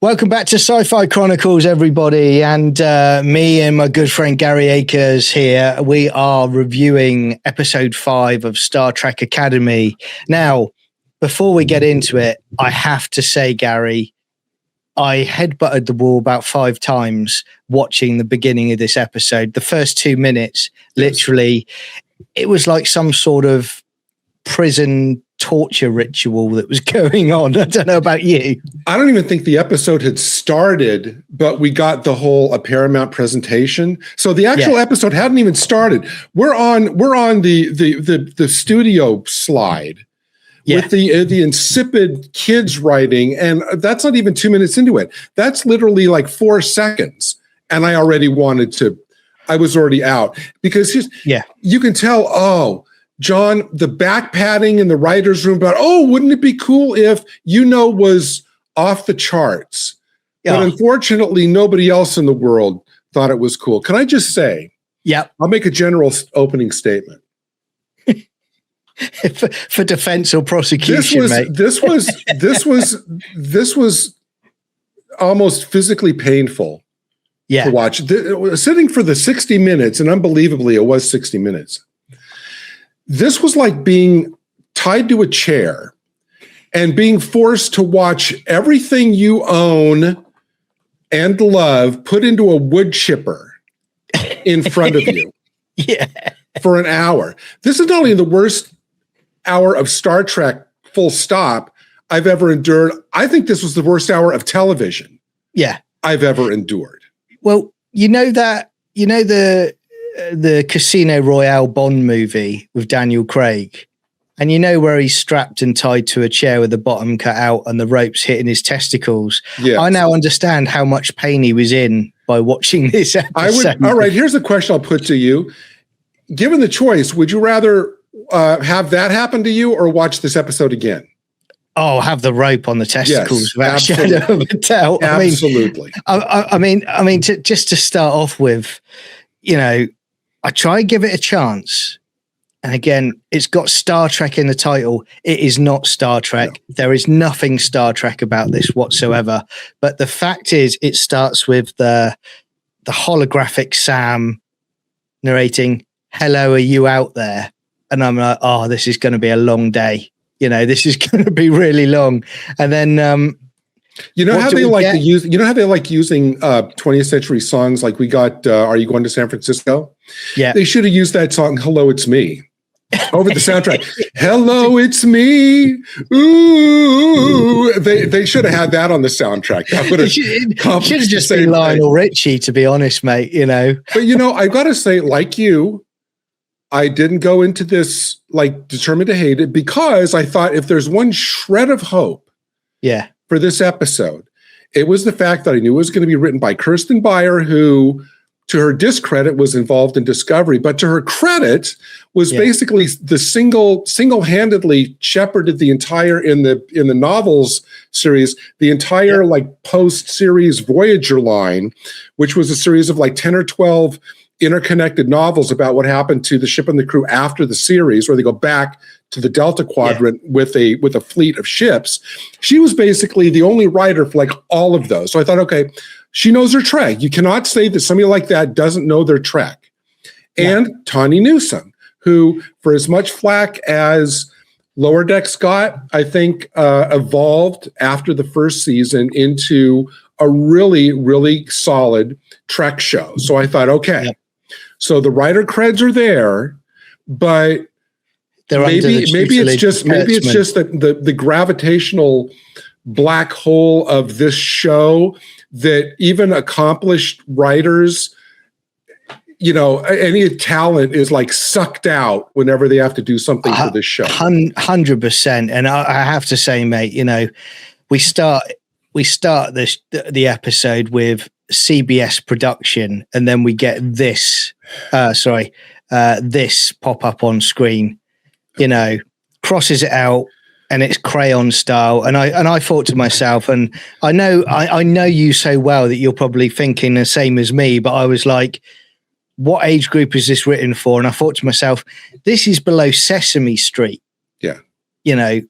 Welcome back to Sci-Fi Chronicles, everybody, and me and my good friend Gary Akers here. We are reviewing episode 5 of Star Trek Academy. Now, before we get into it, I have to say, Gary, I headbutted the wall about 5 times watching the beginning of this episode. The first 2 minutes, literally, it was like some sort of prison torture ritual that was going on. I don't know about you. I don't even think the episode had started, but we got the whole Paramount presentation. So the actual episode hadn't even started. We're on the studio slide with the insipid kids writing, and that's not even 2 minutes into it. That's literally like 4 seconds, and I already I was already out because you can tell. John, the back padding in the writer's room about, wouldn't it be cool if, was off the charts. Yeah. But unfortunately, nobody else in the world thought it was cool. Can I just say, I'll make a general opening statement. for defense or prosecution, this was almost physically painful to watch. Sitting for the 60 minutes, and unbelievably, it was 60 minutes. This was like being tied to a chair and being forced to watch everything you own and love put into a wood chipper in front of you for an hour. This is not only the worst hour of Star Trek, full stop, I've ever endured. I think this was the worst hour of television I've ever endured. Well, the Casino Royale Bond movie with Daniel Craig, and where he's strapped and tied to a chair with the bottom cut out and the ropes hitting his testicles. I now understand how much pain he was in by watching this episode. All right, here's a question I'll put to you. Given the choice, would you rather have that happen to you or watch this episode again? Oh, have the rope on the testicles without a shadow of a doubt. Absolutely. I mean, just to start off with, I try and give it a chance. And again, it's got Star Trek in the title. It is not Star Trek. No. There is nothing Star Trek about this whatsoever. But the fact is, it starts with the holographic Sam narrating, "Hello, are you out there?" And I'm like, oh, this is going to be a long day. This is going to be really long. And then, how they like to use, how they like using 20th century songs like we got, Are You Going to San Francisco? Yeah. They should have used that song, Hello, It's Me, over the soundtrack. Hello, it's me. Ooh. They should have had that on the soundtrack. That would have should have just been Lionel Richie, to be honest, mate, But, I got to say, like you, I didn't go into this like determined to hate it because I thought if there's one shred of hope for this episode, it was the fact that I knew it was going to be written by Kirsten Beyer, who, to her discredit, was involved in Discovery, but to her credit, was basically the single-handedly shepherded the entire in the novels series, the entire like post-series Voyager line, which was a series of like 10 or 12 interconnected novels about what happened to the ship and the crew after the series, where they go back to the Delta Quadrant with a fleet of ships. She was basically the only writer for like all of those. So I thought, okay, she knows her Trek. You cannot say that somebody like that doesn't know their Trek. And Tawny Newsome, who, for as much flack as Lower Decks got, I think evolved after the first season into a really, really solid Trek show. So I thought, okay, so the writer creds are there, but maybe it's just that the gravitational black hole of this show that even accomplished writers, any talent is like sucked out whenever they have to do something for this show. 100%. And I have to say, mate, we start the episode with CBS Production, and then we get this pop up on screen, crosses it out, and it's Crayon style. And I thought to myself, and I know you so well that you're probably thinking the same as me, but I was like, what age group is this written for? And I thought to myself, this is below Sesame Street. Yeah.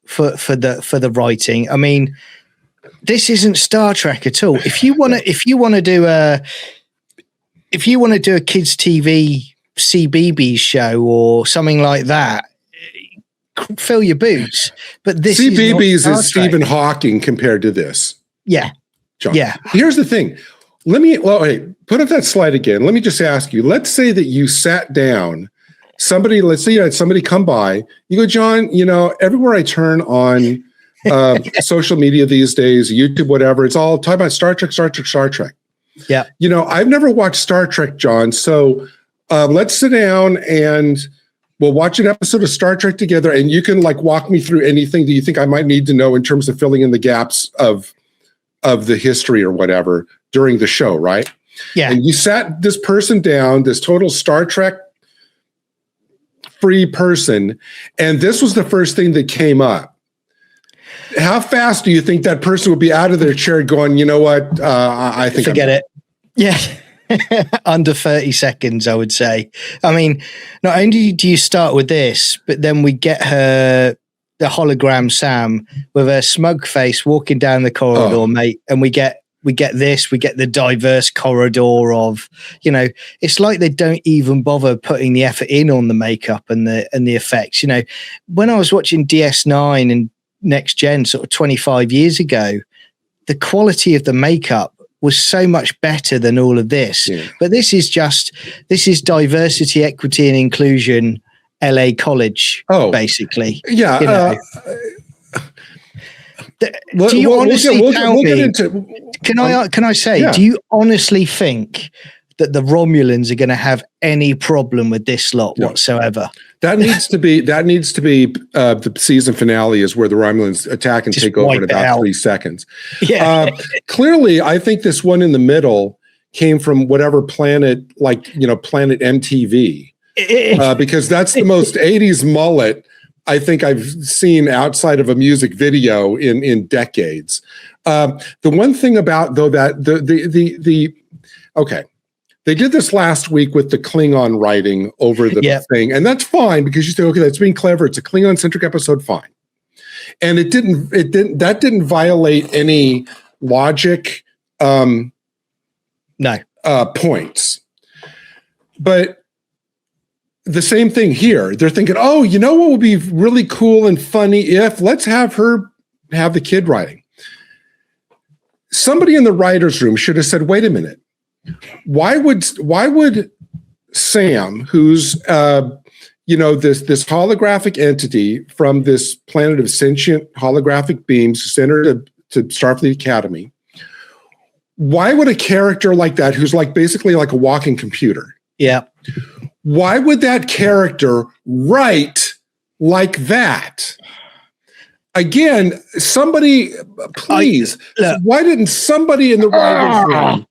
For the writing. I mean, This isn't Star Trek at all. If you want to do a kids TV CBeebies show or something like that, fill your boots. But this CBeebies is Stephen Hawking compared to this. Yeah. John. Yeah. Here's the thing. Put up that slide again. Let me just ask you, let's say that you sat down, let's say you had somebody come by, you go, John, everywhere I turn on social media these days, YouTube, whatever, it's all talking about Star Trek. Yeah. I've never watched Star Trek, John. So let's sit down and we'll watch an episode of Star Trek together, and you can walk me through anything that you think I might need to know in terms of filling in the gaps of the history or whatever during the show, right? Yeah. And you sat this person down, this total Star Trek free person, and this was the first thing that came up. How fast do you think that person would be out of their chair going, you know what? I think forget it. Yeah. Under 30 seconds, I would say. I mean, not only do you start with this, but then we get the hologram Sam with her smug face walking down the corridor, mate, and we get the diverse corridor of, it's like they don't even bother putting the effort in on the makeup and the effects. When I was watching DS9 and Next Gen sort of 25 years ago, the quality of the makeup was so much better than all of this. Yeah. But this is diversity, equity, and inclusion, LA College, basically. Yeah. Do you honestly tell me? Can I say? Do you honestly think that the Romulans are going to have any problem with this lot whatsoever? That needs to be the season finale, is where the Romulans attack and take over in about 3 seconds. Yeah. Clearly, I think this one in the middle came from whatever planet, Planet MTV, because that's the most 80s mullet I think I've seen outside of a music video in decades. The one thing about though that they did this last week with the Klingon writing over the thing, and that's fine because you say, okay, that's being clever. It's a Klingon-centric episode, fine. And that didn't violate any logic points. But the same thing here. They're thinking, what would be really cool and funny if let's have her have the kid writing. Somebody in the writer's room should have said, wait a minute. Why would Sam, who's this holographic entity from this planet of sentient holographic beings centered to Starfleet Academy, why would a character like that, who's basically like a walking computer, why would that character write like that? Again, somebody, please, why didn't somebody in the writer's room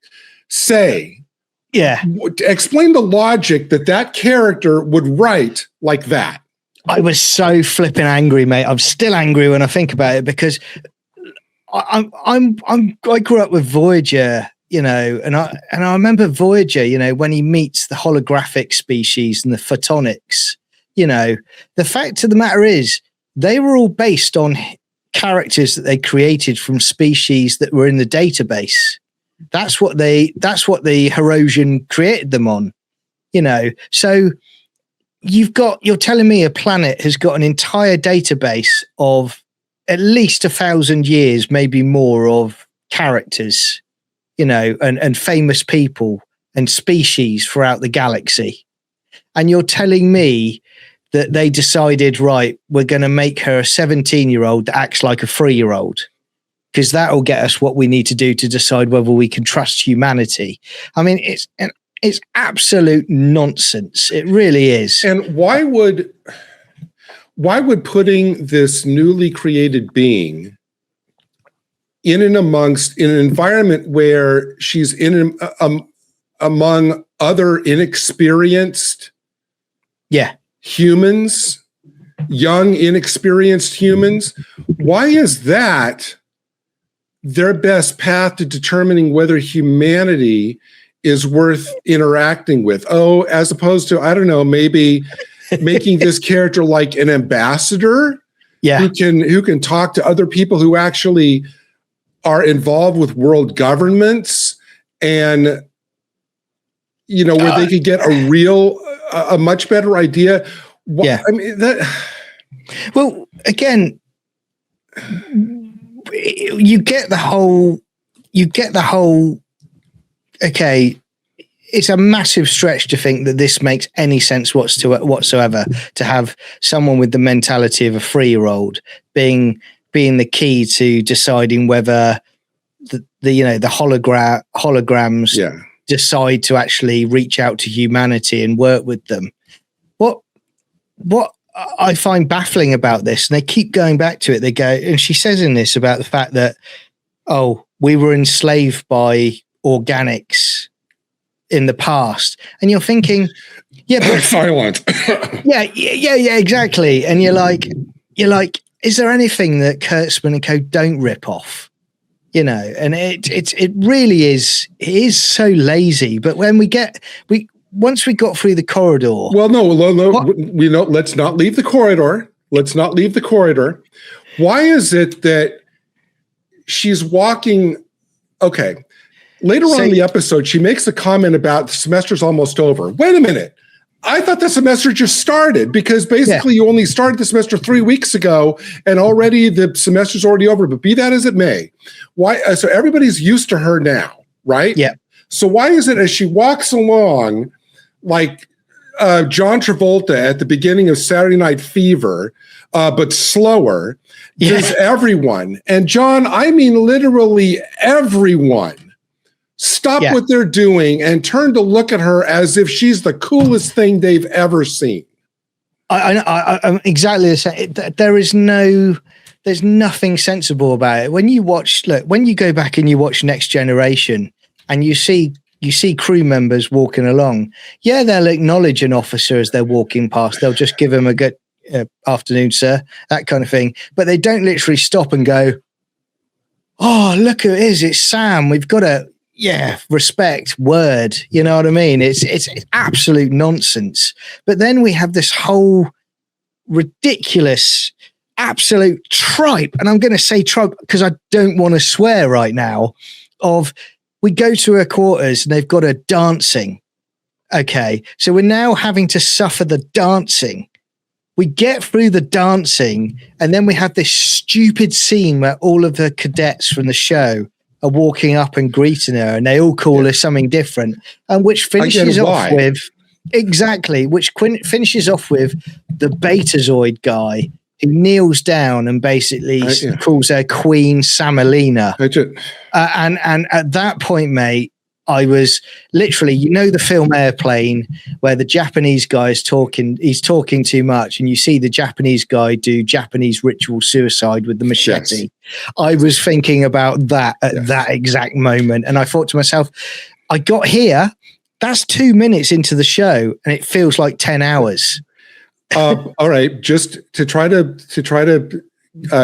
explain the logic that character would write like that? I was so flipping angry, mate. I'm still angry when I think about it because I grew up with Voyager, and I remember Voyager, when he meets the holographic species and the Photonics, the fact of the matter is they were all based on characters that they created from species that were in the database. That's what the Herosian created them on, So you're telling me a planet has got an entire database of at least 1,000 years, maybe more, of characters, and famous people and species throughout the galaxy. And you're telling me that they decided, right, we're going to make her a 17-year-old that acts like a 3-year-old. Because that'll get us what we need to do to decide whether we can trust humanity. I mean, it's absolute nonsense. It really is. And why would putting this newly created being in an environment where she's among other inexperienced humans, young inexperienced humans, why is that their best path to determining whether humanity is worth interacting with? As opposed to, I don't know, maybe making this character like an ambassador who can talk to other people who actually are involved with world governments and, where they could get a much better idea. Yeah. I mean, well, again, you get the whole, okay, it's a massive stretch to think that this makes any sense whatsoever, to have someone with the mentality of a 3-year-old being the key to deciding whether the holograms decide to actually reach out to humanity and work with them. What I find baffling about this, and they keep going back to it, they go, and she says in this about the fact that, we were enslaved by organics in the past, and you're thinking, but silent. yeah, exactly. And you're like, is there anything that Kurtzman and co don't rip off? And it really is. It is so lazy. But when once we got through the corridor. Well, no. Let's not leave the corridor. Why is it that she's walking? Okay. Later on in the episode, she makes a comment about the semester's almost over. Wait a minute. I thought the semester just started, because basically you only started the semester 3 weeks ago and already the semester's already over. But be that as it may, why? So everybody's used to her now, right? Yeah. So why is it as she walks along like John Travolta at the beginning of Saturday Night Fever, but slower, does everyone, and John, I mean literally everyone, stop what they're doing and turn to look at her as if she's the coolest thing they've ever seen. I'm exactly the same. There's nothing sensible about it. When you go back and you watch Next Generation and you see crew members walking along, they'll acknowledge an officer as they're walking past. They'll just give him a good afternoon, sir, that kind of thing. But they don't literally stop and go, oh, look who it is. It's Sam. We've got to, respect word. You know what I mean? It's absolute nonsense. But then we have this whole ridiculous, absolute tripe. And I'm going to say tripe because I don't want to swear right now, of we go to her quarters and they've got her dancing. Okay. So we're now having to suffer the dancing. We get through the dancing, and then we have this stupid scene where all of the cadets from the show are walking up and greeting her, and they all call her something different, and which finishes off with the Betazoid guy who kneels down and basically calls her Queen Samalina. And at that point, mate, I was literally, the film Airplane, where the Japanese guy is he's talking too much, and you see the Japanese guy do Japanese ritual suicide with the machete. Yes. I was thinking about that at that exact moment. And I thought to myself, I got here, that's 2 minutes into the show, and it feels like 10 hours. All right. Just to try to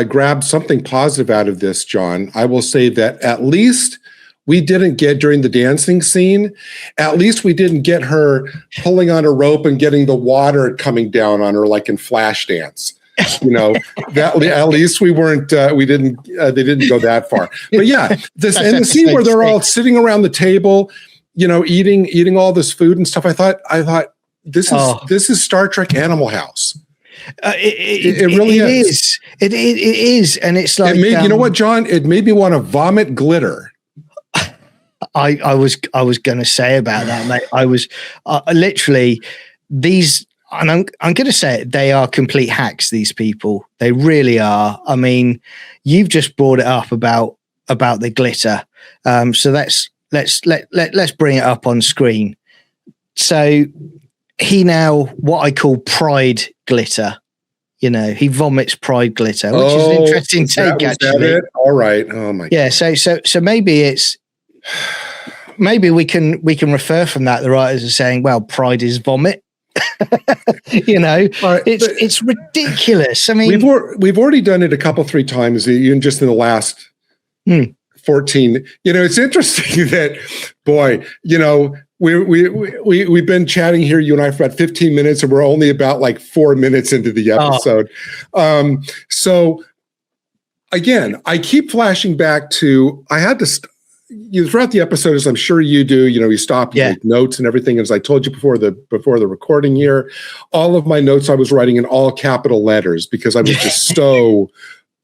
grab something positive out of this, John, I will say that at least we didn't get, during the dancing scene, at least we didn't get her pulling on a rope and getting the water coming down on her like in Flashdance. That at least we weren't, they didn't go that far. But the scene where they're all sitting around the table, eating all this food and stuff, I thought this is Star Trek Animal House. It really is. It is. And it's like, you know what, John? It made me want to vomit glitter. I was going to say about that, mate. I was literally these, and I'm going to say it, they are complete hacks. These people, they really are. I mean, you've just brought it up about the glitter. So let's bring it up on screen. So he now, what I call pride glitter. He vomits pride glitter, which is an interesting take. Actually, all right. Oh my. Yeah. God. So maybe we can refer from that. The writers are saying, well, pride is vomit. Right, it's ridiculous. I mean, we've already done it a couple, 3 times, even just in the last 14. It's interesting that, boy, we've been chatting here, you and I, for about 15 minutes, and we're only about like 4 minutes into the episode. So again, I keep flashing back to, I had to, throughout the episode, as I'm sure you do, you stop and take notes and everything. As I told you before the recording here, all of my notes I was writing in all capital letters because I was just so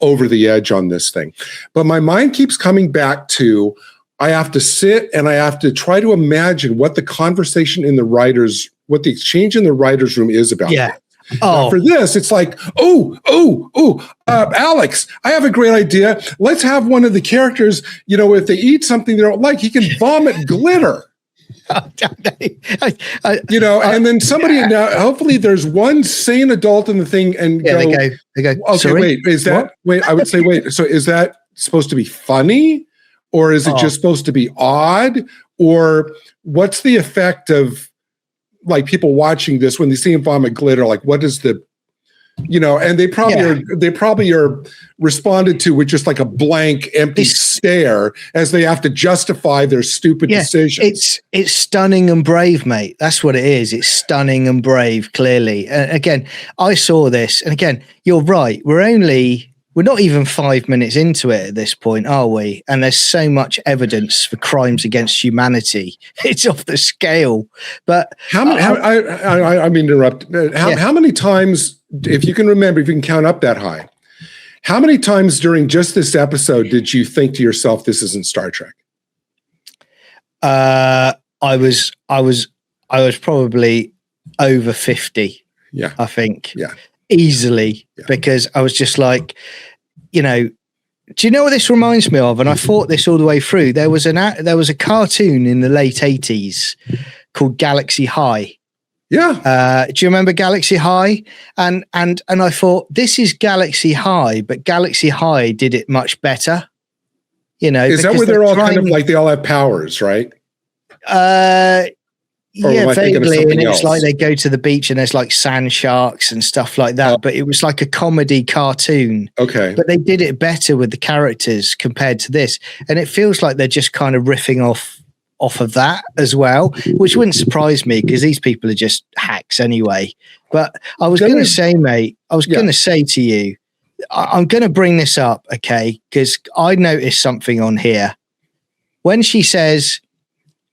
over the edge on this thing. But my mind keeps coming back to, I have to sit and I have to try to imagine what the conversation in the writers, what the exchange in the writers' room is about. Yeah. Now, for this, it's like, Alex, I have a great idea. Let's have one of the characters, if they eat something they don't like, he can vomit glitter. And then somebody, now, hopefully there's one sane adult in the thing and they go, okay, sorry? I would say, so is that supposed to be funny? Or is it just supposed to be odd? Or what's the effect of like people watching this when they see him vomit glitter? Like, what is the, and they probably are responded to with just like a blank, empty stare as they have to justify their stupid decisions. It's stunning and brave, mate. That's what it is. It's stunning and brave, clearly. And again, I saw this, and again, you're right. We're not even 5 minutes into it at this point, are we? And there's so much evidence for crimes against humanity. It's off the scale. But how many? I mean, interrupt. How many times, if you can remember, if you can count up that high, how many times during just this episode did you think to yourself, "This isn't Star Trek"? I was probably over 50. Yeah, I think. Yeah. Easily, because I was just like, do you know what this reminds me of? And I thought this all the way through. There was a cartoon in the late 80s called Galaxy High. Yeah. Do you remember Galaxy High? And I thought, this is Galaxy High, but Galaxy High did it much better. Is that where they're all kind of like, they all have powers, right? Vaguely, and it's like they go to the beach and there's like sand sharks and stuff like that. But it was like a comedy cartoon. Okay. But they did it better with the characters compared to this. And it feels like they're just kind of riffing off of that as well, which wouldn't surprise me because these people are just hacks anyway. But I was going to say, mate, going to say to you, I'm going to bring this up, okay? Because I noticed something on here. When she says,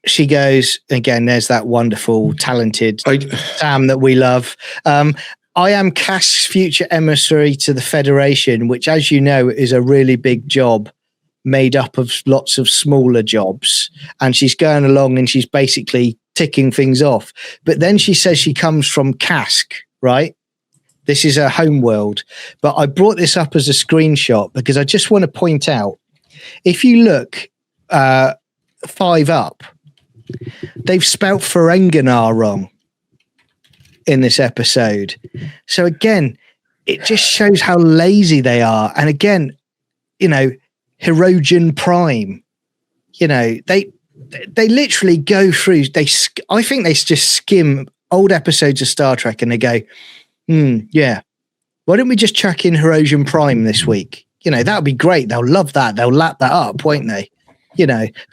she goes, again, there's that wonderful, talented Sam that we love. I am Cask's future emissary to the Federation, which, as you know, is a really big job made up of lots of smaller jobs. And she's going along and she's basically ticking things off. But then she says she comes from Cask, right? This is her homeworld. But I brought this up as a screenshot because I just want to point out, if you look 5 up, they've spelt Ferengi wrong in this episode. So again, it just shows how lazy they are. And again, Hologram Prime, they literally go through, I think they just skim old episodes of Star Trek and they go, why don't we just chuck in Hologram Prime this week? That would be great. They'll love that. They'll lap that up, won't they?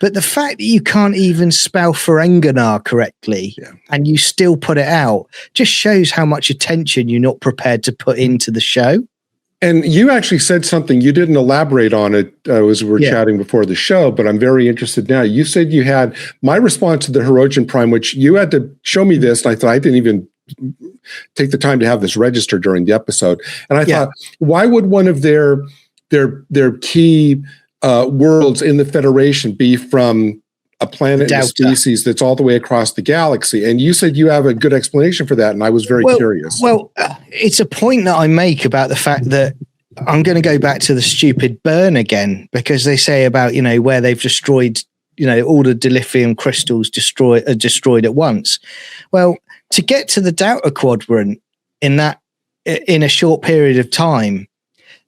But the fact that you can't even spell Ferengi correctly and you still put it out just shows how much attention you're not prepared to put into the show. And you actually said something, you didn't elaborate on it as we were chatting before the show, but I'm very interested now. You said you had my response to the Hologram Prime, which you had to show me this. And I thought I didn't even take the time to have this registered during the episode. And I thought, why would one of their key worlds in the Federation be from a planet and a species that's all the way across the galaxy? And you said you have a good explanation for that, and I was very curious. Well, it's a point that I make about the fact that I'm going to go back to the stupid burn again, because they say about, where they've destroyed, all the dilithium crystals destroyed at once. Well, to get to the Delta Quadrant in a short period of time,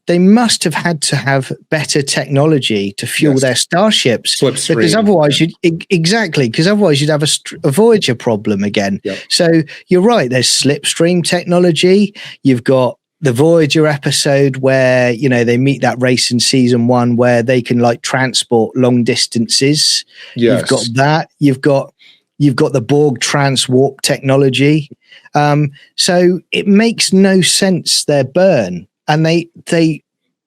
they must have had to have better technology to fuel their starships, because otherwise you'd have a Voyager problem again. Yep. So you're right. There's slipstream technology. You've got the Voyager episode where, they meet that race in season 1 where they can transport long distances. Yes. You've got that. You've got the Borg transwarp technology. So it makes no sense, their burn. And they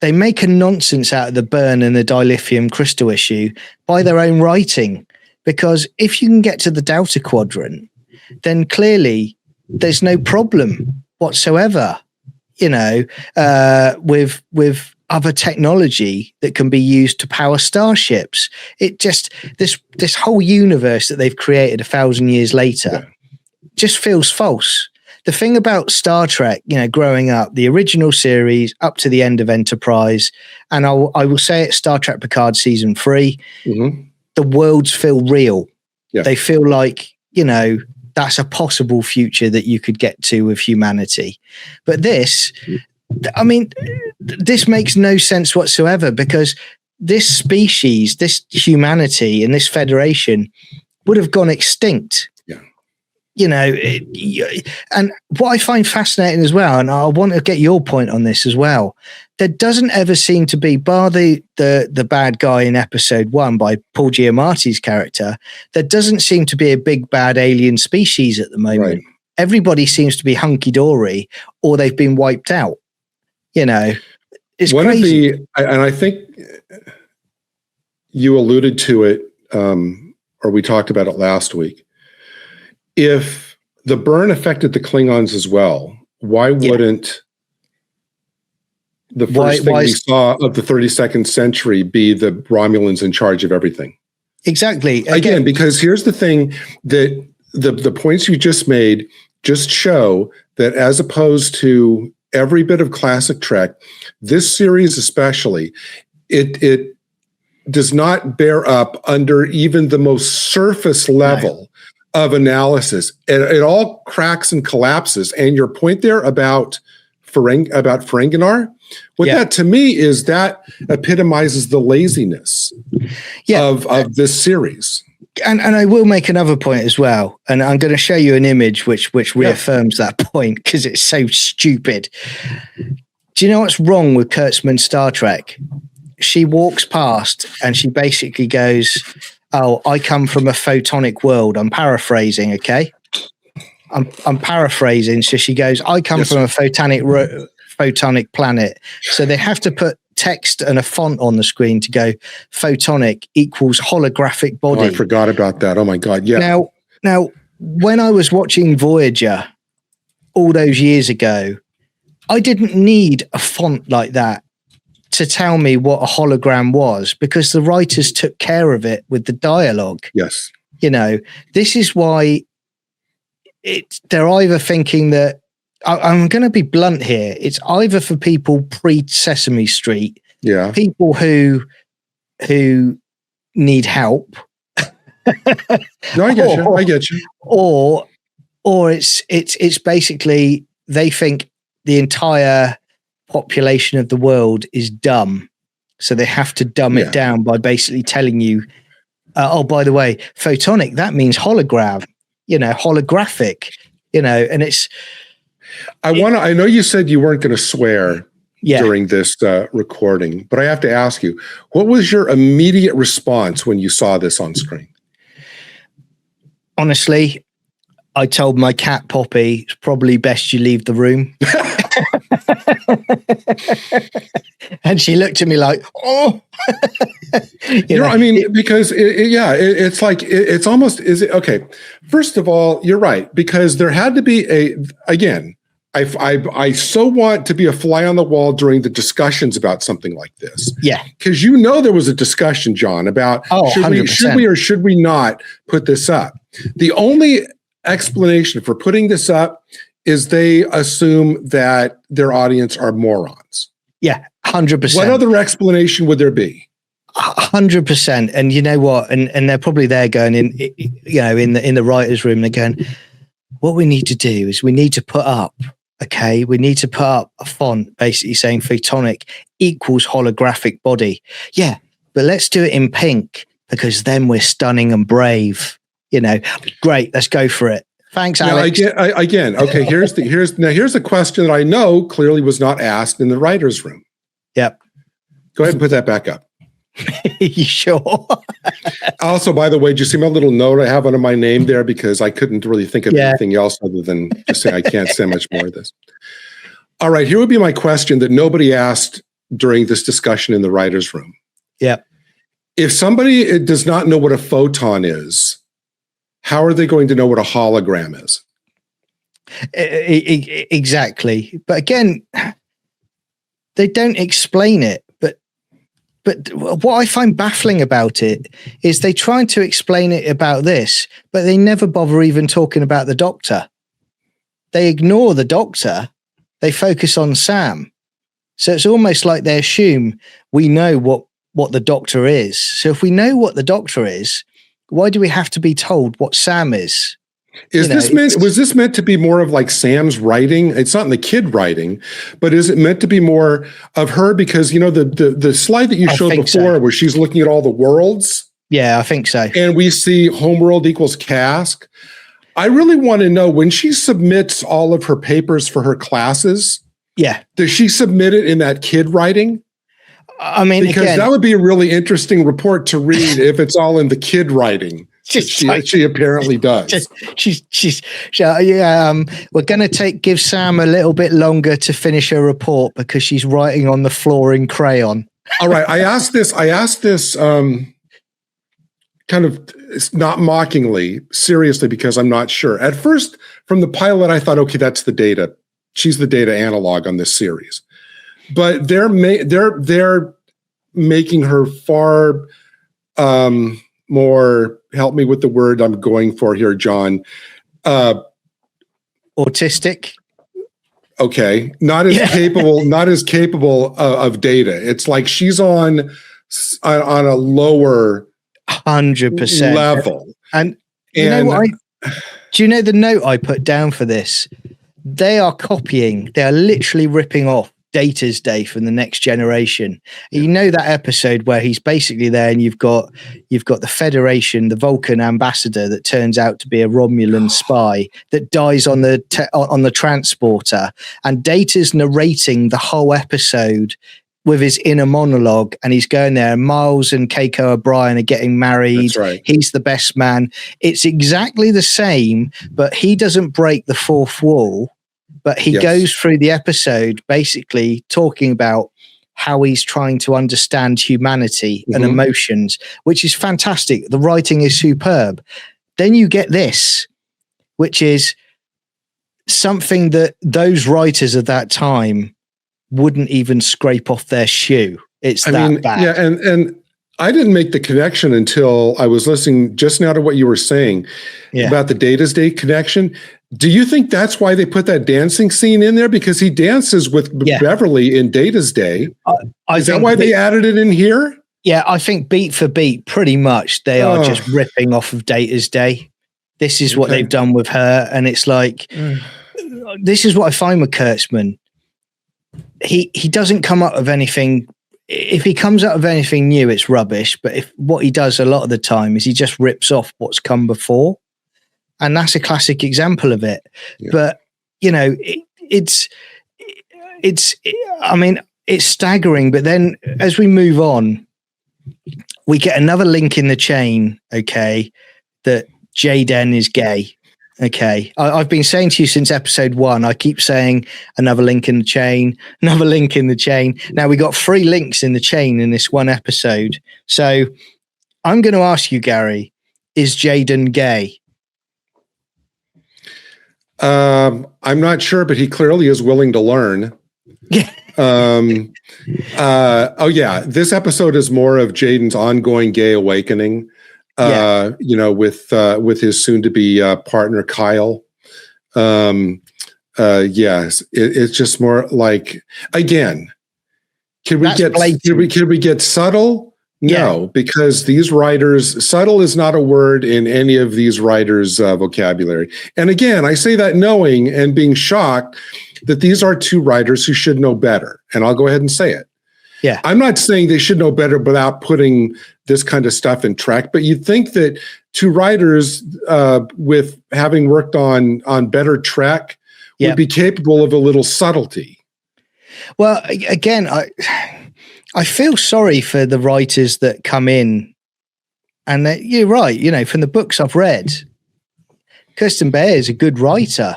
they make a nonsense out of the burn and the dilithium crystal issue by their own writing. Because if you can get to the Delta Quadrant, then clearly there's no problem whatsoever, with other technology that can be used to power starships. It just, this whole universe that they've created 1,000 years later just feels false. The thing about Star Trek, growing up, the original series up to the end of Enterprise, and I will say it, Star Trek Picard season 3, the worlds feel real. Yeah. They feel like, that's a possible future that you could get to with humanity. But this makes no sense whatsoever, because this species, this humanity and this Federation would have gone extinct. And what I find fascinating as well, and I want to get your point on this as well, there doesn't ever seem to be, bar the bad guy in episode 1 by Paul Giamatti's character, there doesn't seem to be a big bad alien species at the moment. Right. Everybody seems to be hunky-dory, or they've been wiped out. It's one crazy. And I think you alluded to it, or we talked about it last week. If the burn affected the Klingons as well, why wouldn't the first thing we saw of the 32nd century be the Romulans in charge of everything? Exactly. Again, because here's the thing, that the points you just made just show that, as opposed to every bit of classic Trek, this series especially, it does not bear up under even the most surface level of analysis. It all cracks and collapses. And your point there about Ferenginar, that to me is that epitomizes the laziness of this series. And I will make another point as well. And I'm going to show you an image which reaffirms that point, because it's so stupid. Do you know what's wrong with Kurtzman's Star Trek? She walks past and she basically goes, "Oh, I come from a photonic world." I'm paraphrasing, okay? I'm paraphrasing. So she goes, "I come from a photonic planet." So they have to put text and a font on the screen to go, "Photonic equals holographic body." Oh, I forgot about that. Oh my God. Yeah. Now, when I was watching Voyager all those years ago, I didn't need a font like that to tell me what a hologram was, because the writers took care of it with the dialogue. Yes. This is why they're either thinking that, I'm going to be blunt here, it's either for people pre-Sesame Street, people who need help. No, I get you. Or it's basically they think the entire population of the world is dumb, so they have to dumb it down by basically telling you, oh, by the way, photonic, that means hologram, holographic, and it's. I know you said you weren't going to swear during this recording, but I have to ask you, what was your immediate response when you saw this on screen? Honestly, I told my cat Poppy, it's probably best you leave the room. And she looked at me like, oh. Because it's like, it's almost, is it, okay. First of all, you're right, because there had to be I so want to be a fly on the wall during the discussions about something like this. Yeah. Because there was a discussion, John, about should we or should we not put this up? The only explanation for putting this up is they assume that their audience are morons. Yeah, 100%. What other explanation would there be? 100%. And you know what? And they're probably there going in the writer's room, they're going, what we need to do is we need to put up a font basically saying photonic equals holographic body. Yeah, but let's do it in pink, because then we're stunning and brave. Great, let's go for it. Thanks, Alex. Okay, here's a question that I know clearly was not asked in the writer's room. Yep. Go ahead and put that back up. You sure? Also, by the way, did you see my little note I have under my name there? Because I couldn't really think of anything else other than just saying I can't say much more of this. All right, here would be my question that nobody asked during this discussion in the writer's room. Yeah. If somebody does not know what a photon is, how are they going to know what a hologram is? Exactly. But again, they don't explain it. But what I find baffling about it is they try to explain it about this, but they never bother even talking about the Doctor. They ignore the Doctor. They focus on Sam. So it's almost like they assume we know what the Doctor is. So if we know what the Doctor is, why do we have to be told what Sam is? Was this meant to be more of like Sam's writing? It's not in the kid writing, but is it meant to be more of her? Because, the slide that you showed before where she's looking at all the worlds. Yeah, I think so. And we see Homeworld equals Cask. I really want to know when she submits all of her papers for her classes. Yeah. Does she submit it in that kid writing? I mean, because that would be a really interesting report to read if it's all in the kid writing. She apparently does. We're going to give Sam a little bit longer to finish her report because she's writing on the floor in crayon. All right. I asked this kind of not mockingly, seriously, because I'm not sure. At first, from the pilot, I thought, okay, that's the data. She's the data analog on this series. But they're making her far more, help me with the word I'm going for here, John. Autistic. Okay, not as capable of data. It's like she's on a lower 100% level. And you know what? Do you know the note I put down for this? They are literally ripping off Data's Day from the Next Generation. You know that episode where he's basically there and you've got the Federation, the Vulcan ambassador that turns out to be a Romulan spy that dies on the transporter, and Data's narrating the whole episode with his inner monologue, and he's going there, and Miles and Keiko O'Brien are getting married. That's right. He's the best man. It's exactly the same, but he doesn't break the fourth wall. But he goes through the episode basically talking about how he's trying to understand humanity and emotions, which is fantastic. The writing is superb. Then you get this, which is something that those writers of that time wouldn't even scrape off their shoe. It's bad. Yeah, and I didn't make the connection until I was listening just now to what you were saying about the Data's Day connection. Do you think that's why they put that dancing scene in there? Because he dances with Beverly in Data's Day. Is that why they added it in here? Yeah, I think beat for beat, pretty much, they are just ripping off of Data's Day. This is what they've done with her. And it's like, this is what I find with Kurtzman. He doesn't come up with anything. If he comes up with anything new, it's rubbish. But what he does a lot of the time is he just rips off what's come before. And that's a classic example of it. Yeah. But, it's staggering. But then as we move on, we get another link in the chain, that Jaden is gay. I've been saying to you since episode 1, I keep saying another link in the chain, another link in the chain. Now we got 3 links in the chain in this one episode. So I'm going to ask you, Gary, is Jaden gay? I'm not sure, but he clearly is willing to learn. This episode is more of Jaden's ongoing gay awakening. With his soon-to-be partner Kyle. Yes, it's just more like, again, can we get subtle? No, because these writers, subtle is not a word in any of these writers' vocabulary. And again, I say that knowing and being shocked that these are 2 writers who should know better. And I'll go ahead and say it. Yeah, I'm not saying they should know better without putting this kind of stuff in track, but you'd think that 2 writers with having worked on better track would be capable of a little subtlety. Well, again, I feel sorry for the writers that come in, and you're right. From the books I've read, Kirsten Bear is a good writer,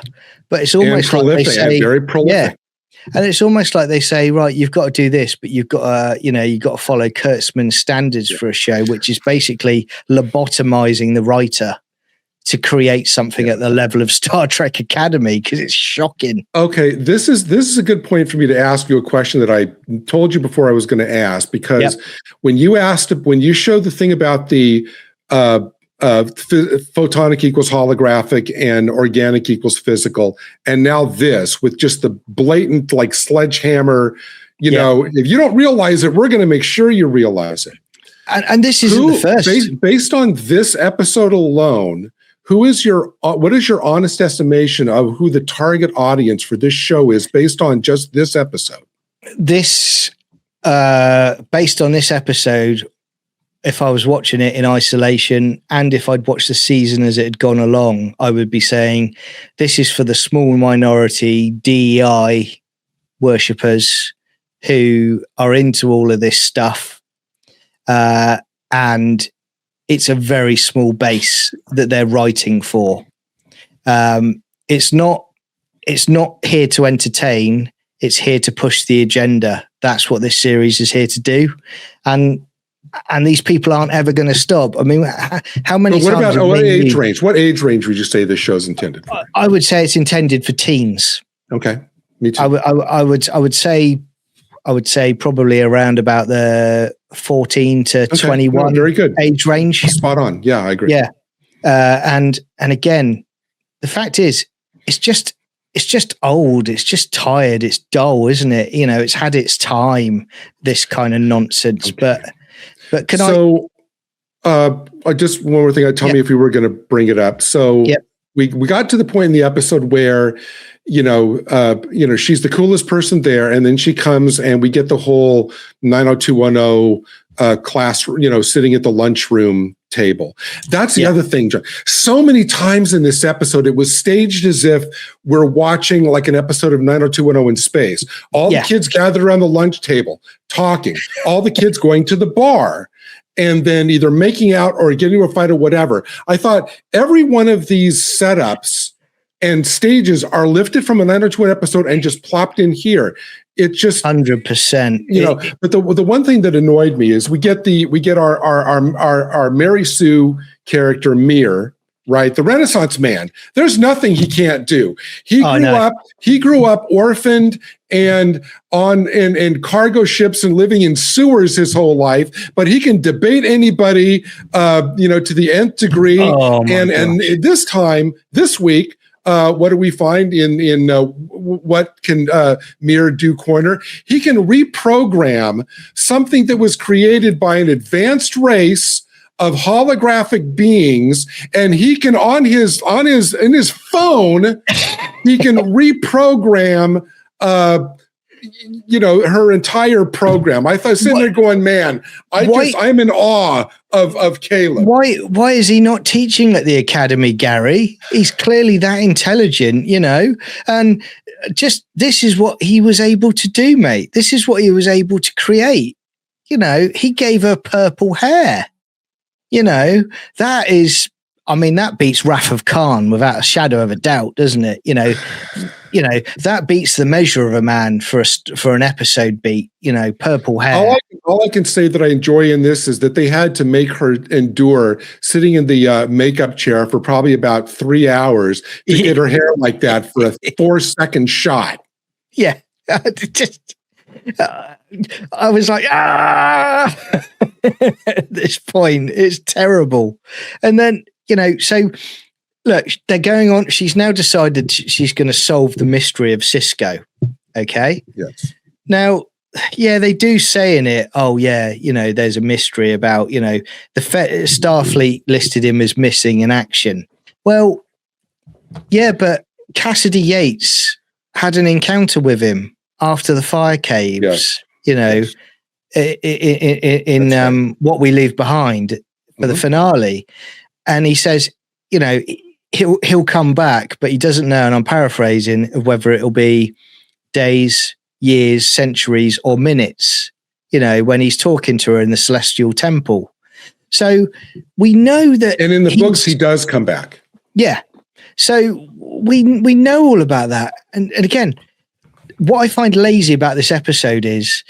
but it's almost like they say, very prolific. And it's almost like they say, right, you've got to do this, but you've got to, you've got to follow Kurtzman's standards for a show, which is basically lobotomizing the writer to create something at the level of Star Trek Academy, because it's shocking. Okay, this is a good point for me to ask you a question that I told you before I was going to ask, because when you showed the thing about the photonic equals holographic and organic equals physical, and now this with just the blatant like sledgehammer, if you don't realize it, we're going to make sure you realize it. And this isn't the first. Based on this episode alone, what is your honest estimation of who the target audience for this show is based on just this episode? Based on this episode, if I was watching it in isolation and if I'd watched the season as it had gone along, I would be saying this is for the small minority DEI worshippers who are into all of this stuff. And it's a very small base that they're writing for. It's not here to entertain. It's here to push the agenda. That's what this series is here to do. And these people aren't ever going to stop. I mean, how many what times? What age range? What age range would you say this show's intended for? I would say it's intended for teens. Okay, me too. I would say probably around about the 14 to 21 very good age range. Spot on. Yeah, I agree. Yeah. And again, the fact is, it's just old. It's just tired. It's dull, isn't it? It's had its time, this kind of nonsense. Okay. But can I just one more thing. Tell me if we were going to bring it up. So we got to the point in the episode where, she's the coolest person there. And then she comes and we get the whole 90210 class, sitting at the lunchroom table. That's the other thing, John. So many times in this episode, it was staged as if we're watching like an episode of 90210 in space. All the kids gathered around the lunch table talking, all the kids going to the bar, and then either making out or getting into a fight or whatever. I thought every one of these setups and stages are lifted from a 90210 episode and just plopped in here. It just 100%. But the one thing that annoyed me is we get our Mary Sue character Mir, right? The Renaissance man. There's nothing he can't do. He grew up orphaned and in cargo ships and living in sewers his whole life, but he can debate anybody to the nth degree. And this week, what do we find in what can Mir do corner? He can reprogram something that was created by an advanced race of holographic beings, and he can in his phone, he can reprogram her entire program. I thought sitting there going, man, I'm in awe of Caleb. Why is he not teaching at the academy, Gary? He's clearly that intelligent, and just this is what he was able to do, mate. This is what he was able to create. He gave her purple hair. That beats Wrath of Khan without a shadow of a doubt, doesn't it? That beats the measure of a man for an episode beat. Purple hair. All I can say that I enjoy in this is that they had to make her endure sitting in the makeup chair for probably about 3 hours to get her hair like that for a 4-second shot. Yeah, I was like, at this point, it's terrible. And then, so look, they're going on. She's now decided she's going to solve the mystery of Sisko. Okay. Yes. Now, they do say in it, there's a mystery about, the Starfleet listed him as missing in action. Well, yeah, but Cassidy Yates had an encounter with him after the fire caves, in What We Leave Behind for the finale. And he says, he'll come back, but he doesn't know, and I'm paraphrasing, whether it'll be days, years, centuries, or minutes, when he's talking to her in the Celestial Temple. So we know that. And in the books, he does come back. Yeah. So we know all about that. And again, what I find lazy about this episode is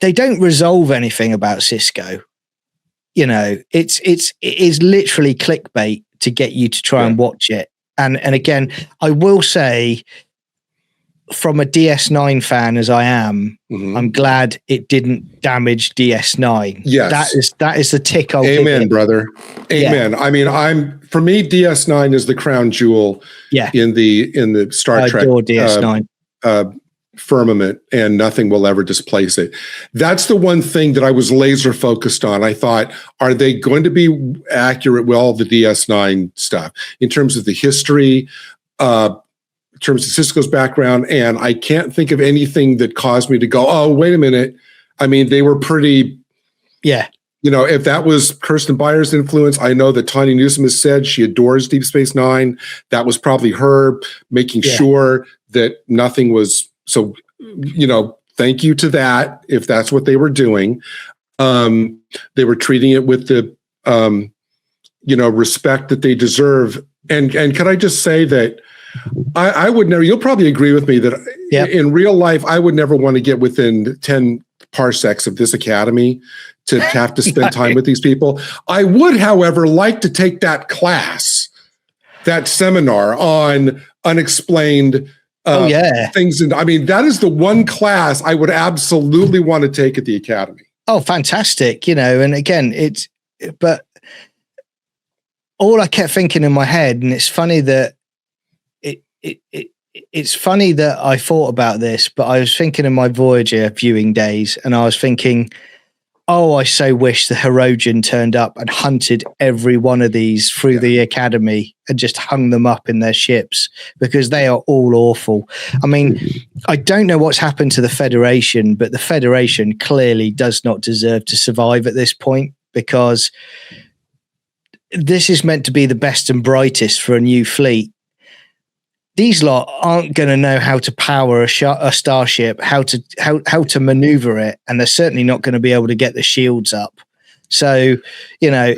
they don't resolve anything about Sisko. You know, it is literally clickbait to get you to try and watch it. And again, I will say, from a DS9 fan as I am, I'm glad it didn't damage DS9. Yes, that is the tick. Amen, brother. Amen. Yeah. I mean, for me, DS9 is the crown jewel. In the Star Trek DS9 firmament, and nothing will ever displace it. That's the one thing that I was laser focused on. I thought, are they going to be accurate with all the DS9 stuff in terms of the history, in terms of Sisko's background? And I can't think of anything that caused me to go, oh, wait a minute. I mean, they were pretty, you know, if that was Kirsten Byers' influence, I know that Tawny Newsome has said she adores Deep Space Nine. That was probably her making sure that nothing was. So, you know, thank you to that, if that's what they were doing. They were treating it with the, you know, respect that they deserve. And can I just say that I would never, you'll probably agree with me that in real life, I would never want to get within 10 parsecs of this academy to have to spend time with these people. I would, however, like to take that class, that seminar on unexplained things. And I mean, that is the one class I would absolutely want to take at the academy. Oh, fantastic. You know, and again, but all I kept thinking in my head, and it's funny that it's funny that I thought about this, but I was thinking in my Voyager viewing days, and I was thinking, oh, I so wish the Hirogen turned up and hunted every one of these through the academy and just hung them up in their ships, because they are all awful. I mean, I don't know what's happened to the Federation, but the Federation clearly does not deserve to survive at this point, because this is meant to be the best and brightest for a new fleet. These lot aren't going to know how to power a starship, how to maneuver it, and they're certainly not going to be able to get the shields up. So, you know,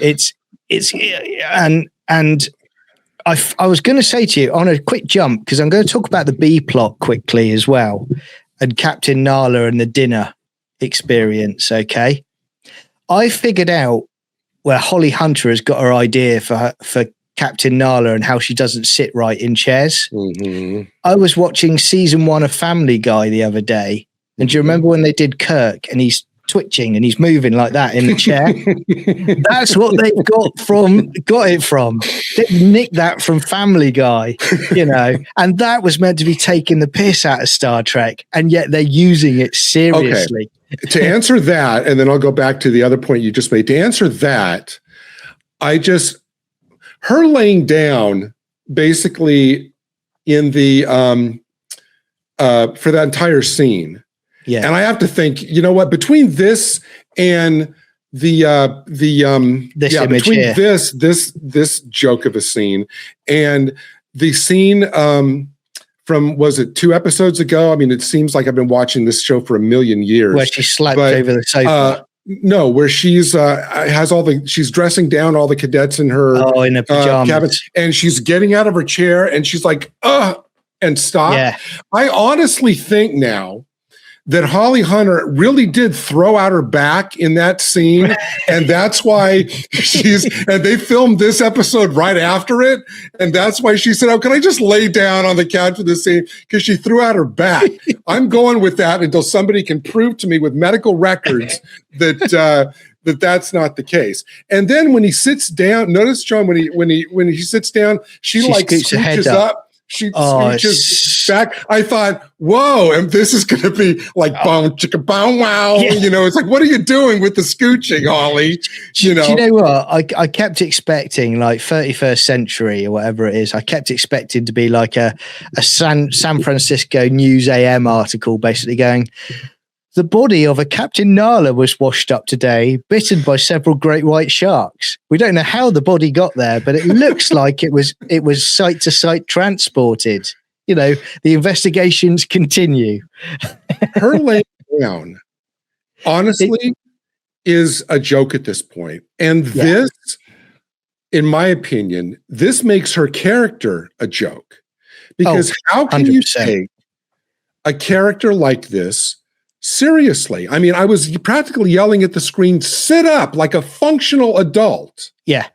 and I was going to say to you on a quick jump, because I'm going to talk about the B plot quickly as well, and Captain Nahla and the dinner experience. Okay, I figured out where Holly Hunter has got her idea for Captain Nahla and how she doesn't sit right in chairs. I was watching season 1 of Family Guy the other day, and do you remember when they did Kirk and he's twitching and he's moving like that in the chair? That's what they've got it from. They nicked that from Family Guy, you know, and that was meant to be taking the piss out of Star Trek, and yet they're using it seriously. Okay. To answer that, and then I'll go back to the other point you just made. To answer that, her laying down basically in the for that entire scene. Yeah. And I have to think, you know what, between this and this joke of a scene and the scene from, was it 2 episodes ago? I mean, it seems like I've been watching this show for a million years. Where she slapped over the sofa. No, where she's she's dressing down all the cadets in her in her pajamas cabin, and she's getting out of her chair and she's like, and stop. Yeah. I honestly think now that Holly Hunter really did throw out her back in that scene, and that's why and they filmed this episode right after it, and that's why she said, "Oh, can I just lay down on the couch for this scene?" Because she threw out her back. I'm going with that until somebody can prove to me with medical records that that's not the case. And then when he sits down, notice, John, when he sits down, she like scooches up. She scooches back. I thought, whoa, and this is going to be like boom, chicka, boom, wow. Yeah. You know, it's like, what are you doing with the scooching, Holly? You know, do you know what? I kept expecting like 31st Century or whatever it is. I kept expecting to be like a San Francisco News AM article, basically going, the body of a Captain Nahla was washed up today, bitten by several great white sharks. We don't know how the body got there, but it looks like it was site to site transported. You know, the investigations continue. Her laying down, honestly, is a joke at this point. And this, in my opinion, this makes her character a joke. Because how can 100%. You take a character like this seriously. I mean, I was practically yelling at the screen, sit up like a functional adult. Yeah.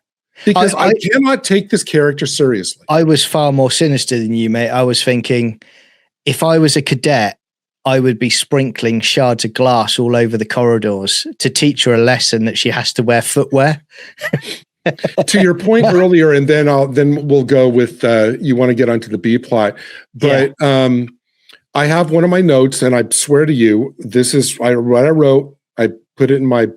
Because I cannot take this character seriously. I was far more sinister than you, mate. I was thinking, if I was a cadet, I would be sprinkling shards of glass all over the corridors to teach her a lesson that she has to wear footwear. To your point earlier, and then we'll go with you want to get onto the B plot, but I have one of my notes, and I swear to you, this is what I wrote. I put it in my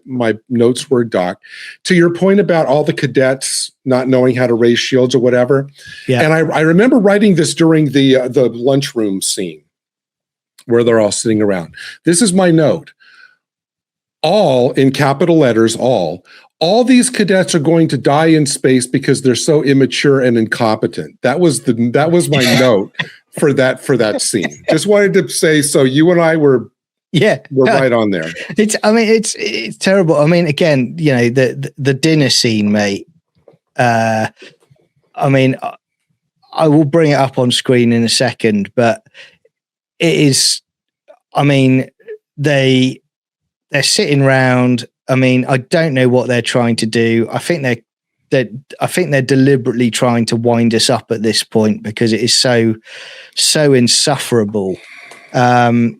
notes Word doc. To your point about all the cadets not knowing how to raise shields or whatever, and I remember writing this during the lunchroom scene where they're all sitting around. This is my note. All, in capital letters, all these cadets are going to die in space because they're so immature and incompetent. That was my note for that scene. Just wanted to say, so you and I were right on there. It's terrible. I mean, again, you know, the dinner scene, mate. I mean, I will bring it up on screen in a second, but it is, I mean, they're sitting around. I mean, I don't know what they're trying to do. I think they're deliberately trying to wind us up at this point because it is so insufferable. I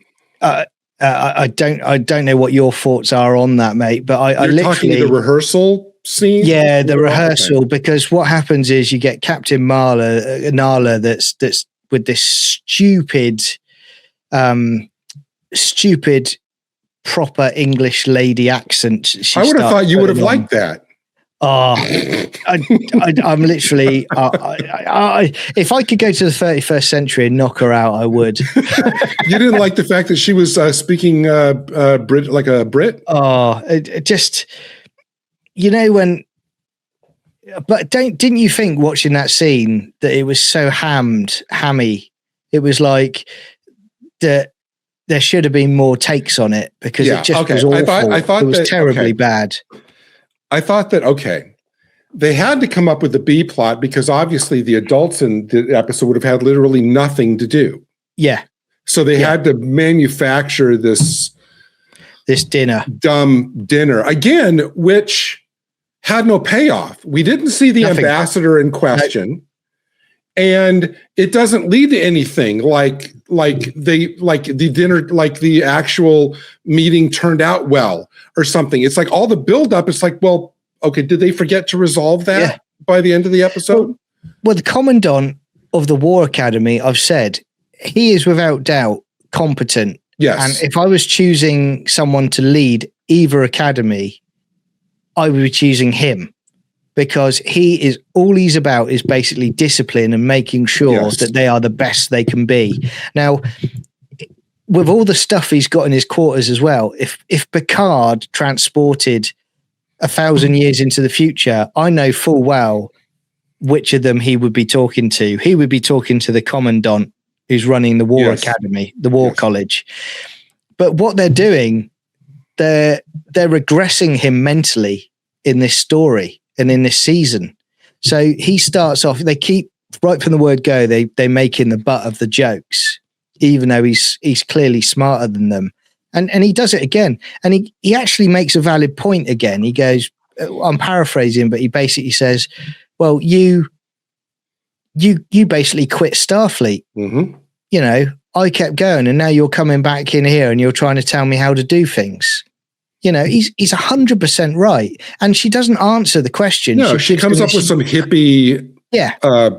don't know what your thoughts are on that, mate. But I literally talking the rehearsal scene. Yeah, the rehearsal, because what happens is you get Captain Nahla that's with this stupid proper English lady accent. I would have thought you would have liked that. Oh, I'm literally. If I could go to the 31st century and knock her out, I would. You didn't like the fact that she was speaking Brit, like a Brit? Oh, it just, you know, when. But didn't you think watching that scene that it was so hammy? It was like that. There should have been more takes on it because it just was awful. I thought it was terribly bad. I thought that, they had to come up with the B plot because obviously the adults in the episode would have had literally nothing to do. Yeah. So they had to manufacture this dumb dinner again, which had no payoff. We didn't see the ambassador in question. No. And it doesn't lead to anything like the dinner, like the actual meeting turned out well or something. It's like all the buildup. It's like, well, okay, did they forget to resolve that by the end of the episode? Well, the commandant of the War Academy, I've said, he is without doubt competent. Yes. And if I was choosing someone to lead either academy, I would be choosing him. Because all he's about is basically discipline and making sure that they are the best they can be. Now, with all the stuff he's got in his quarters as well, if Picard transported 1,000 years into the future, I know full well which of them he would be talking to. He would be talking to the commandant who's running the War Academy, the War College. But what they're doing, they're regressing him mentally in this story. And in this season, so he starts off. They keep right from the word go. They make him the butt of the jokes, even though he's clearly smarter than them. And he does it again. And he actually makes a valid point again. He goes, I'm paraphrasing, but he basically says, "Well, you basically quit Starfleet. Mm-hmm. You know, I kept going, and now you're coming back in here, and you're trying to tell me how to do things." You know, he's 100% right. And she doesn't answer the question. No, she comes up with some hippie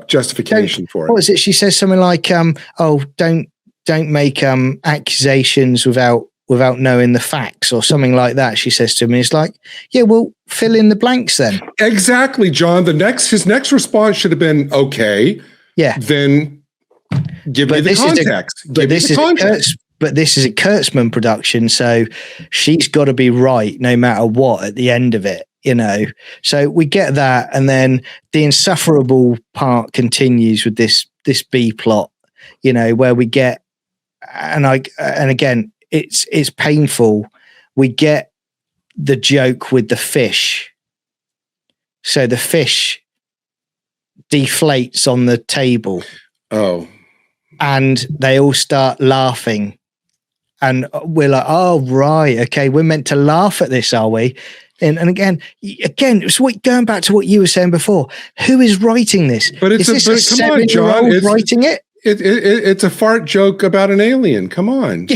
justification for it. What was it? She says something like, don't make accusations without knowing the facts or something like that. She says to me, it's like, yeah, well, fill in the blanks then. Exactly, John. His next response should have been, okay. Yeah. Then give me the context. But this is a Kurtzman production, so she's got to be right no matter what at the end of it, you know. So we get that, and then the insufferable part continues with this B plot, you know, where we get, and again, it's painful. We get the joke with the fish. So the fish deflates on the table. Oh. and they all start laughing. And we're like, oh, right. Okay. We're meant to laugh at this, are we? And again, it's going back to what you were saying before. Who is writing this? But it's is this a 7-year-old writing it? It's a fart joke about an alien. Come on.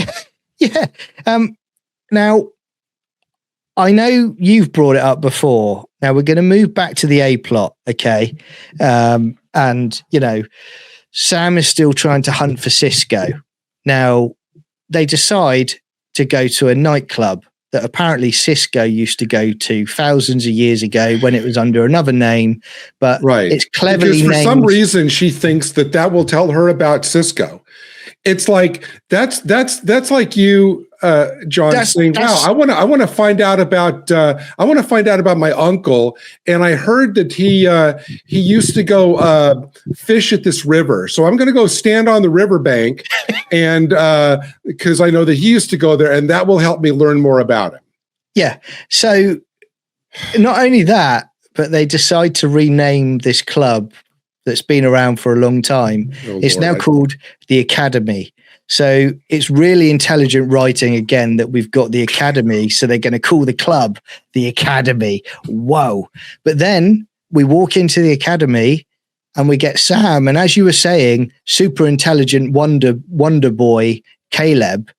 Yeah. Now, I know you've brought it up before. Now we're going to move back to the A plot. Okay. And Sam is still trying to hunt for Sisko. Now they decide to go to a nightclub that apparently Sisko used to go to thousands of years ago when it was under another name, but it's cleverly named. For some reason, she thinks that will tell her about Sisko. It's like that's like you, John, saying, "Wow, I want to find out about my uncle." And I heard that he used to go fish at this river, so I'm going to go stand on the riverbank, and because I know that he used to go there, and that will help me learn more about him. Yeah. So not only that, but they decide to rename this club that's been around for a long time. It's now called the Academy. So it's really intelligent writing again that we've got the Academy. So they're going to call the club the Academy. Whoa. But then we walk into the Academy and we get Sam. And as you were saying, super intelligent wonder boy Caleb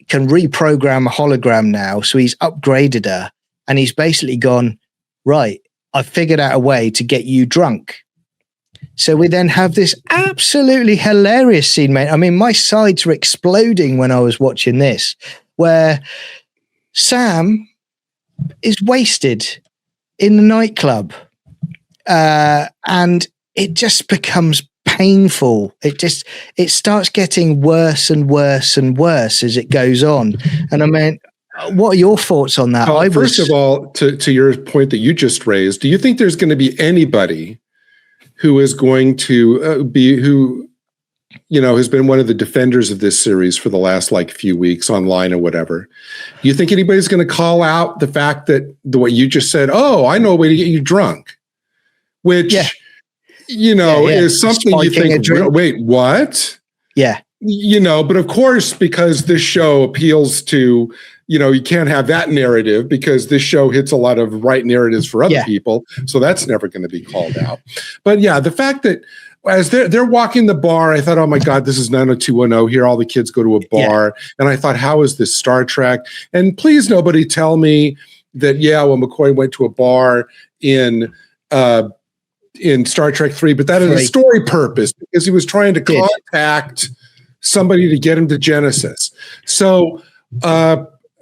can reprogram a hologram now. So he's upgraded her and he's basically gone, right, I've figured out a way to get you drunk. So we then have this absolutely hilarious scene, mate. I mean, my sides were exploding when I was watching this, where Sam is wasted in the nightclub. And it just becomes painful. It starts getting worse and worse and worse as it goes on. And I mean, what are your thoughts on that? Well, first of all, to your point that you just raised, do you think there's going to be anybody who is going to has been one of the defenders of this series for the last few weeks online or whatever? Do you think anybody's going to call out the fact that what you just said, oh, I know a way to get you drunk, which, is something you think, wait, what? Yeah. But of course, because this show appeals to, you can't have that narrative because this show hits a lot of right narratives for other people. So that's never going to be called out. But yeah, the fact that as they're walking the bar, I thought, oh my God, this is 90210. Here, all the kids go to a bar. Yeah. And I thought, how is this Star Trek? And please, nobody tell me that, McCoy went to a bar in Star Trek 3, but that is a story purpose because he was trying to contact somebody to get him to Genesis. So,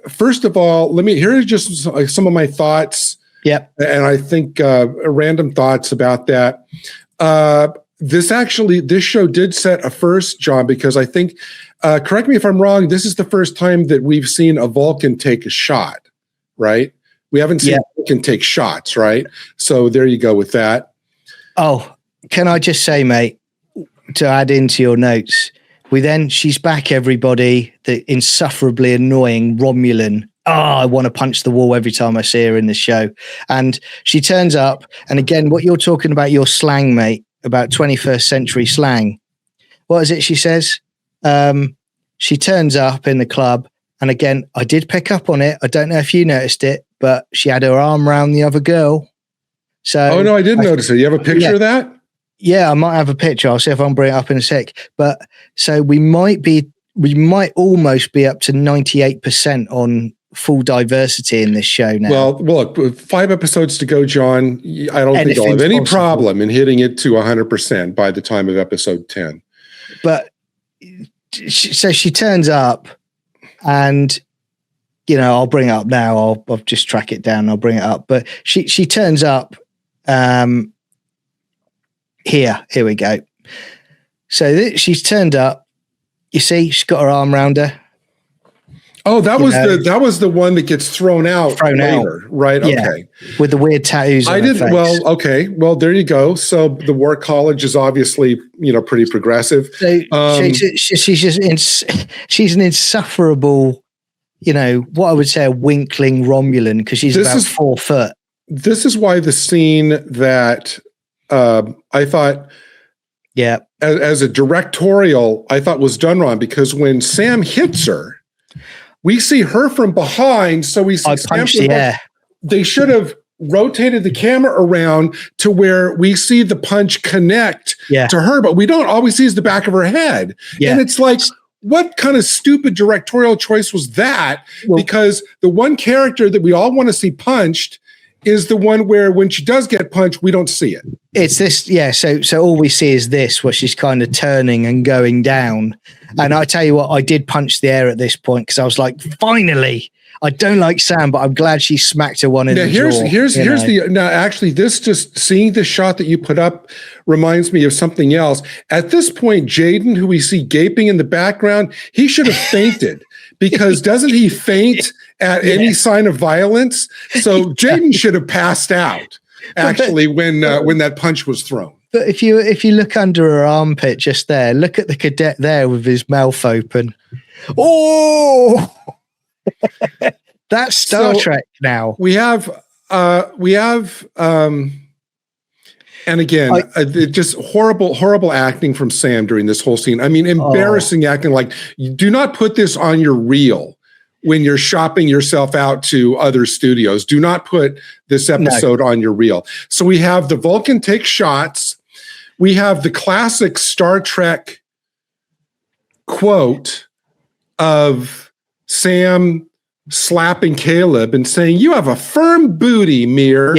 first of all, here are just some of my thoughts. Yep. And I think random thoughts about that. This show did set a first, John, because I think, correct me if I'm wrong, this is the first time that we've seen a Vulcan take a shot, right? We haven't seen Vulcan take shots, right? So there you go with that. Oh, can I just say, mate, to add into your notes, she's back, everybody, the insufferably annoying Romulan. Oh, I want to punch the wall every time I see her in the show. And she turns up, and again, what you're talking about, your slang, mate, about 21st century slang. What is it she says? She turns up in the club, and again, I did pick up on it. I don't know if you noticed it, but she had her arm around the other girl. So, no, I did notice it. You have a picture of that? Yeah, I might have a picture. I'll see if I can bring it up in a sec. But so we might almost be up to 98% on full diversity in this show now. Well, look, 5 episodes to go, John. I don't think I'll have any problem in hitting it to 100% by the time of episode 10. But so she turns up, and I'll bring it up now. I'll just track it down. I'll bring it up. But she turns up. Here we go. So she's turned up. You see, she's got her arm around her. Oh, that was the one that gets thrown out later, right? Yeah, okay, with the weird tattoos. I didn't. Well, okay. Well, there you go. So the War College is obviously pretty progressive. So she's an insufferable, what I would say a winkling Romulan because she's about 4 foot. This is why the scene that I thought Yeah. As a directorial, I thought was done wrong, because when Sam hits her, we see her from behind. So we see Sam from behind. They should have rotated the camera around to where we see the punch connect to her, but we don't always see the back of her head. Yeah. And it's like, what kind of stupid directorial choice was that? Well, because the one character that we all want to see punched is the one where when she does get punched, we don't see it. It's this, yeah. So all we see is this, where she's kind of turning and going down. And I tell you what, I did punch the air at this point, because I was like, finally. I don't like Sam, but I'm glad she smacked her one in the jaw. Now actually, this, just seeing the shot that you put up reminds me of something else. At this point, Jaden, who we see gaping in the background, he should have fainted, because doesn't he faint at any sign of violence? So Jaden should have passed out actually when that punch was thrown. But if you look under her armpit just there, look at the cadet there with his mouth open. Oh. That's Star Trek now. We have and again, just horrible acting from Sam during this whole scene. I mean, embarrassing acting. Like, you do not put this on your reel when you're shopping yourself out to other studios. Do not put this episode on your reel. So we have the Vulcan take shots. We have the classic Star Trek quote of Sam slapping Caleb and saying, "You have a firm booty, Mir."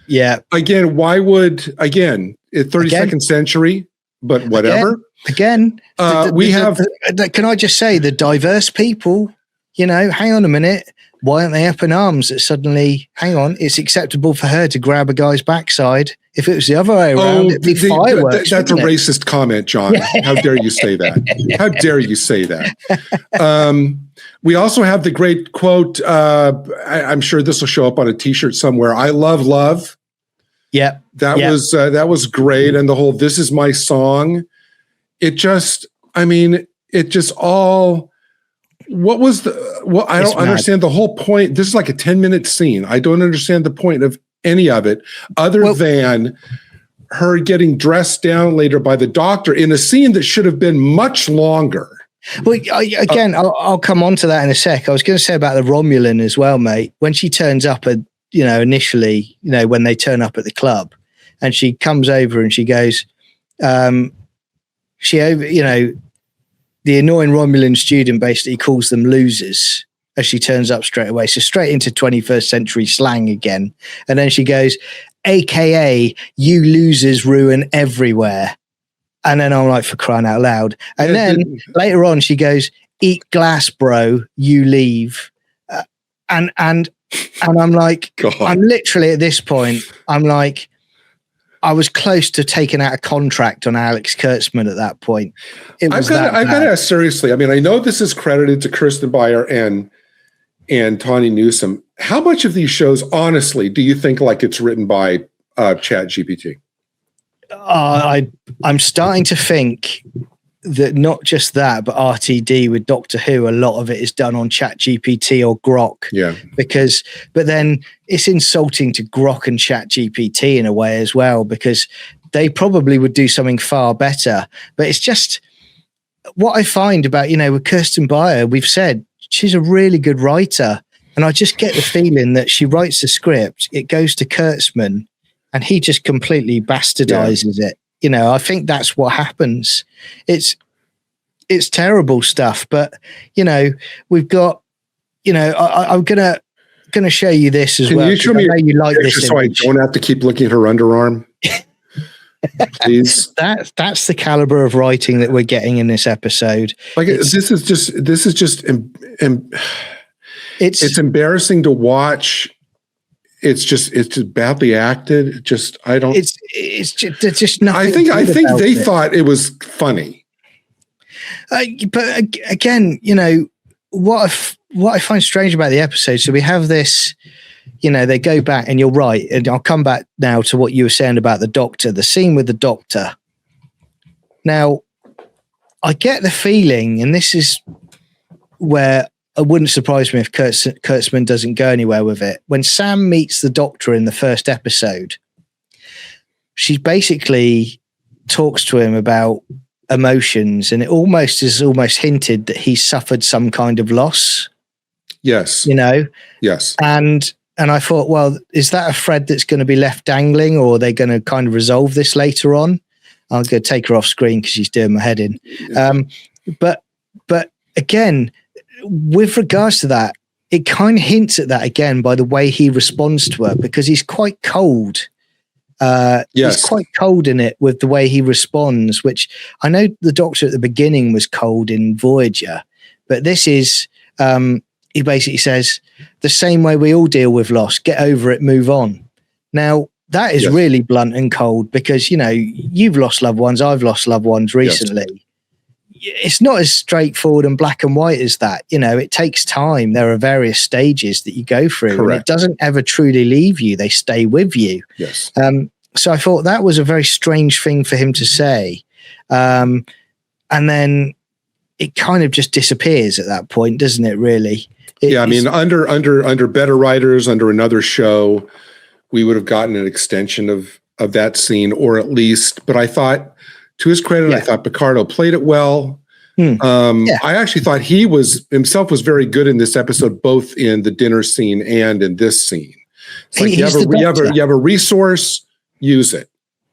Yeah. Again, why would 32nd century, but whatever. Again, can I just say, the diverse people, hang on a minute. Why aren't they up in arms that suddenly, hang on, it's acceptable for her to grab a guy's backside? If it was the other way around, it'd be fireworks. That's a racist comment, John. How dare you say that? How dare you say that? We also have the great quote. I'm sure this will show up on a T-shirt somewhere. I love love. Yeah, that was great. And the whole "this is my song." It just all. What was I don't understand the whole point. This is like a 10-minute scene. I don't understand the point of any of it, other than her getting dressed down later by the doctor in a scene that should have been much longer. Well, I'll come on to that in a sec. I was going to say about the Romulan as well, mate. When she turns up initially, when they turn up at the club, and she comes over and she goes, the annoying Romulan student basically calls them losers as she turns up straight away. So straight into 21st century slang again. And then she goes, AKA, you losers ruin everywhere. And then I'm like, for crying out loud. And then later on, she goes, eat glass, bro, you leave. And I'm like, God. I'm literally at this point, I'm like, I was close to taking out a contract on Alex Kurtzman at that point. I've got to ask seriously. I mean, I know this is credited to Kirsten Beyer and Tawny Newsome. How much of these shows, honestly, do you think like it's written by ChatGPT? I'm starting to think that not just that, but RTD with Doctor Who, a lot of it is done on ChatGPT or Grok. Yeah. But then it's insulting to Grok and ChatGPT in a way as well, because they probably would do something far better. But it's just what I find about, with Kirsten Beyer, we've said she's a really good writer. And I just get the feeling that she writes the script, it goes to Kurtzman, and he just completely bastardizes it. I think that's what happens. It's terrible stuff, but we've got, I'm gonna show you this as well. Can you show me you like this so I don't have to keep looking at her underarm? Please. That's the caliber of writing that we're getting in this episode. Like this is just it's embarrassing to watch. It's just badly acted. It's just nothing. I think they thought it was funny. But again, what I find strange about the episode. So we have this, they go back, and you're right. And I'll come back now to what you were saying about the doctor, the scene with the doctor. Now, I get the feeling, and this is where it wouldn't surprise me if Kurtzman doesn't go anywhere with it. When Sam meets the doctor in the first episode, she's basically talks to him about emotions, and it almost hinted that he suffered some kind of loss. Yes. Yes. And I thought, well, is that a thread that's going to be left dangling, or are they going to kind of resolve this later on? I'll go take her off screen because she's doing my head in. But again, with regards to that, it kind of hints at that again by the way he responds to her, because he's quite cold. He's quite cold in it with the way he responds, which I know the Doctor at the beginning was cold in Voyager, but this is, he basically says, the same way we all deal with loss, get over it, move on. Now, that is really blunt and cold, because, you've lost loved ones, I've lost loved ones recently. Yes. It's not as straightforward and black and white as that. It takes time. There are various stages that you go through. Correct. And it doesn't ever truly leave you. They stay with you. Yes. So I thought that was a very strange thing for him to say. And then it kind of just disappears at that point, doesn't it, really? Under better writers, under another show, we would have gotten an extension of that scene, or at least, but I thought, to his credit, I thought Picardo played it well. I actually thought he himself was very good in this episode, both in the dinner scene and in this scene. It's like you have a resource, use it.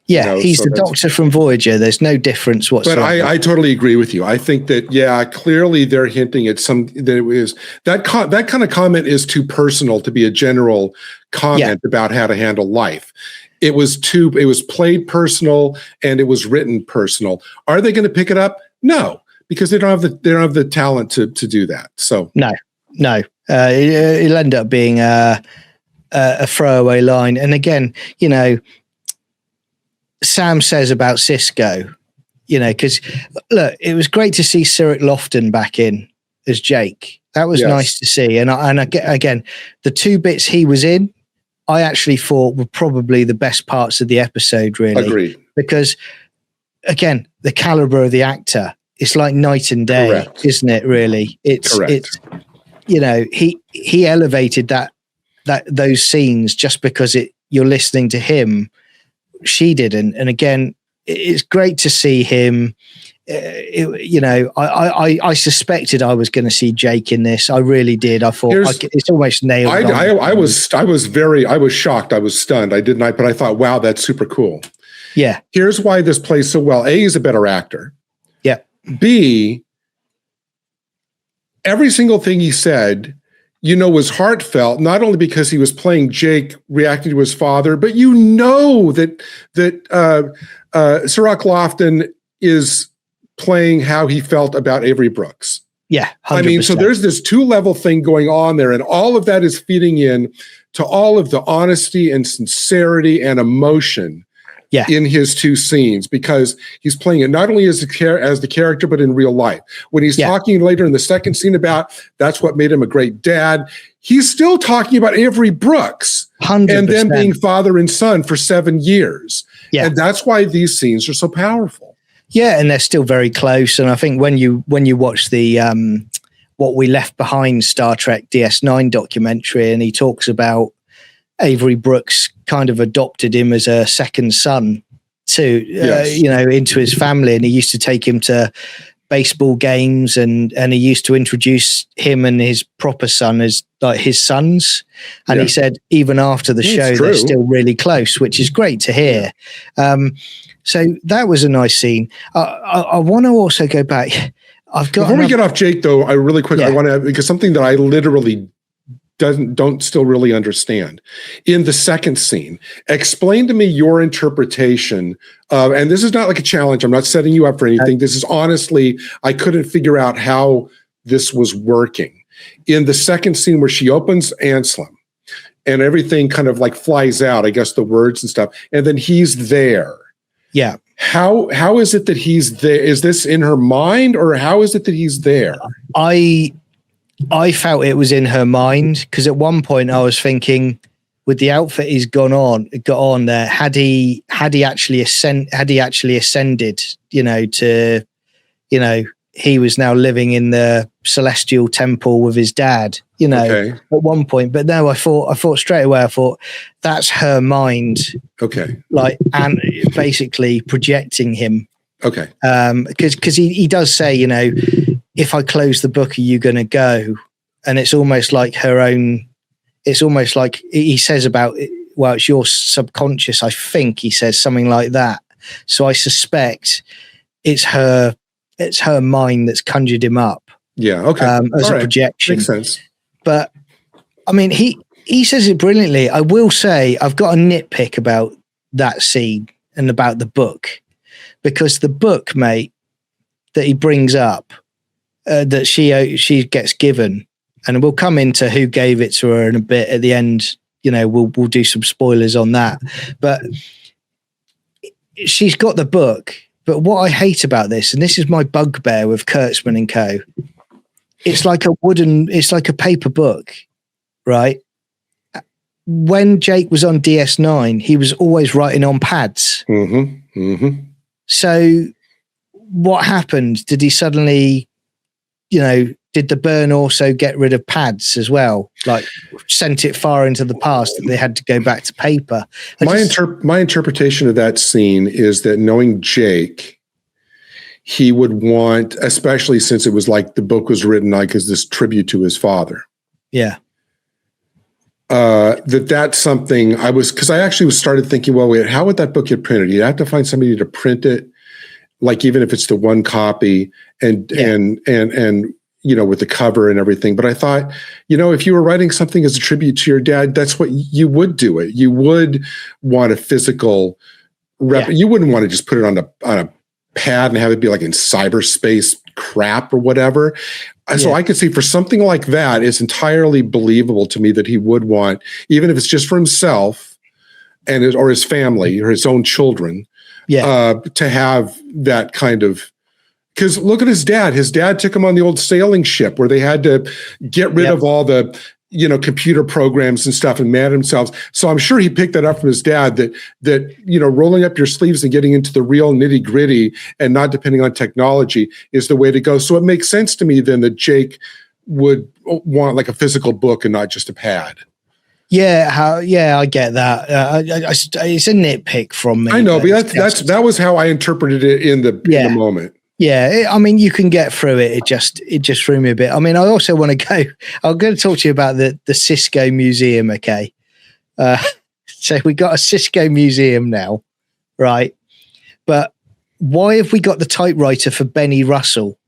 Yeah, he's the Doctor from Voyager. There's no difference whatsoever. But I totally agree with you. I think that, clearly they're hinting at that kind of comment is too personal to be a general comment about how to handle life. It was played personal, and it was written personal. Are they going to pick it up? No, because they don't have the talent to do that. So no. It'll end up being a throwaway line. And again, Sam says about Sisko, because look, it was great to see Cyril Lofton back in as Jake. That was nice to see. And again, the two bits he was in, I actually thought were probably the best parts of the episode, really. Agreed. Because again, the caliber of the actor, it's like night and day, correct, isn't it, really? It's he elevated those scenes just because you're listening to him. She didn't. And again, it's great to see him. I suspected I was going to see Jake in this. I really did. I thought it's almost nailed. I was shocked. I was stunned. But I thought, wow, that's super cool. Yeah. Here's why this plays so well. A, he's a better actor. Yeah. B, every single thing he said, was heartfelt, not only because he was playing Jake reacting to his father, but that Cyril Lofton is playing how he felt about Avery Brooks. Yeah, 100%. So there's this 2-level thing going on there, and all of that is feeding in to all of the honesty and sincerity and emotion in his two scenes, because he's playing it not only as the character, but in real life. When he's talking later in the second scene about that's what made him a great dad, he's still talking about Avery Brooks 100%. And them being father and son for 7 years. Yeah. And that's why these scenes are so powerful. Yeah, and they're still very close. And I think when you watch the What We Left Behind Star Trek DS9 documentary, and he talks about Avery Brooks kind of adopted him as a second son too, into his family. And he used to take him to baseball games, and he used to introduce him and his proper son as like his sons. And he said, even after the show, they're still really close, which is great to hear. So that was a nice scene. I want to also go back. Before we get off Jake, though, I want to, because something that I literally don't still really understand. In the second scene, explain to me your interpretation of, and this is not like a challenge, I'm not setting you up for anything. This is honestly, I couldn't figure out how this was working. In the second scene where she opens Anselm and everything kind of like flies out, I guess the words and stuff, and then he's there. Yeah. How is it that he's there? Is this in her mind, or how is it that he's there? I felt it was in her mind, because at one point I was thinking, with the outfit he's got on there, had he actually ascended, to, he was now living in the celestial temple with his dad, at one point. But no, I thought straight away, that's her mind. Okay. And basically projecting him. Okay. Because he does say, if I close the book, are you going to go? And it's almost like her own, it's almost like he says about, well, it's your subconscious. I think he says something like that. So I suspect it's her mind that's conjured him up. Yeah. Okay. As a projection. Makes sense. But I mean, he says it brilliantly. I will say I've got a nitpick about that scene and about the book, because the book, mate, that he brings up, that she gets given, and we'll come into who gave it to her in a bit at the end. We'll do some spoilers on that, but she's got the book. But what I hate about this, and this is my bugbear with Kurtzman and Co., it's like a paper book, right? When Jake was on DS9, he was always writing on pads. Mm-hmm. Mm-hmm. So what happened? Did he suddenly, did the burn also get rid of pads as well? Like sent it far into the past that they had to go back to paper? My interpretation of that scene is that, knowing Jake, he would want, especially since it was like the book was written like as this tribute to his father. Yeah. That's something because I actually started thinking, well, wait, how would that book get printed? You'd have to find somebody to print it, like even if it's the one copy and with the cover and everything. But I thought, if you were writing something as a tribute to your dad, that's what you would do it. You would want a physical You wouldn't want to just put it on a pad and have it be like in cyberspace crap or whatever. So I could see for something like that, it's entirely believable to me that he would want, even if it's just for himself or his family or his own children, to have that kind of. Because look at his dad. His dad took him on the old sailing ship where they had to get rid of all the, computer programs and stuff and man themselves. So I'm sure he picked that up from his dad, that rolling up your sleeves and getting into the real nitty gritty and not depending on technology is the way to go. So it makes sense to me then that Jake would want like a physical book and not just a pad. Yeah, I get that. It's a nitpick from me. I know, but that was how I interpreted it in the moment. Yeah, I mean, you can get through it. It just threw me a bit. I mean, I also want to go. I'm going to talk to you about the Sisko Museum. Okay, so we got a Sisko Museum now, right? But why have we got the typewriter for Benny Russell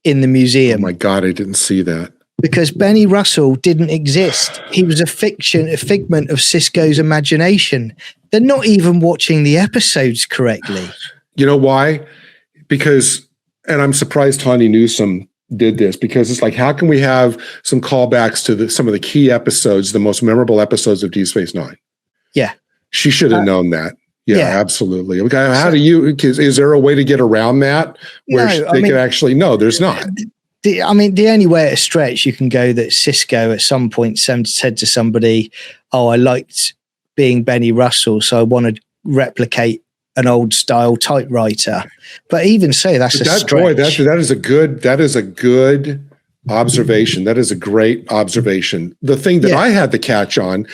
in the museum? Oh my God, I didn't see that. Because Benny Russell didn't exist. He was a figment of Sisko's imagination. They're not even watching the episodes correctly. You know why? Because, and I'm surprised Tawny Newsome did this, because it's like, how can we have some callbacks to some of the key episodes, the most memorable episodes of Deep Space Nine? Yeah. She should have known that. Yeah, absolutely. Okay, how do you, is there a way to get around that where they could actually, no, there's not. The only way at a stretch you can go that Sisko at some point said to somebody, oh, I liked being Benny Russell, so I want to replicate an old style typewriter. But even so, that's a stretch. Boy, that is a good observation. That is a great observation. The thing that I had to catch on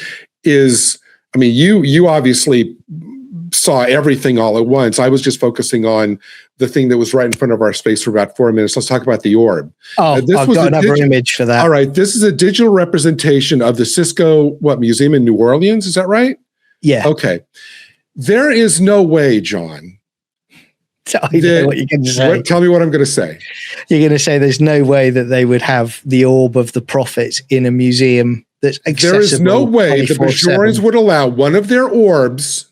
is, I mean, you obviously saw everything all at once. I was just focusing on the thing that was right in front of our space for about 4 minutes. Let's talk about the orb. Oh, I've got another image for that. All right. This is a digital representation of the Sisko Museum in New Orleans. Is that right? Yeah. Okay. There is no way, John. I know what you're going to say. Tell me what I'm going to say. You're going to say there's no way that they would have the orb of the prophets in a museum that's accessible. There is no way the Bajorans would allow one of their orbs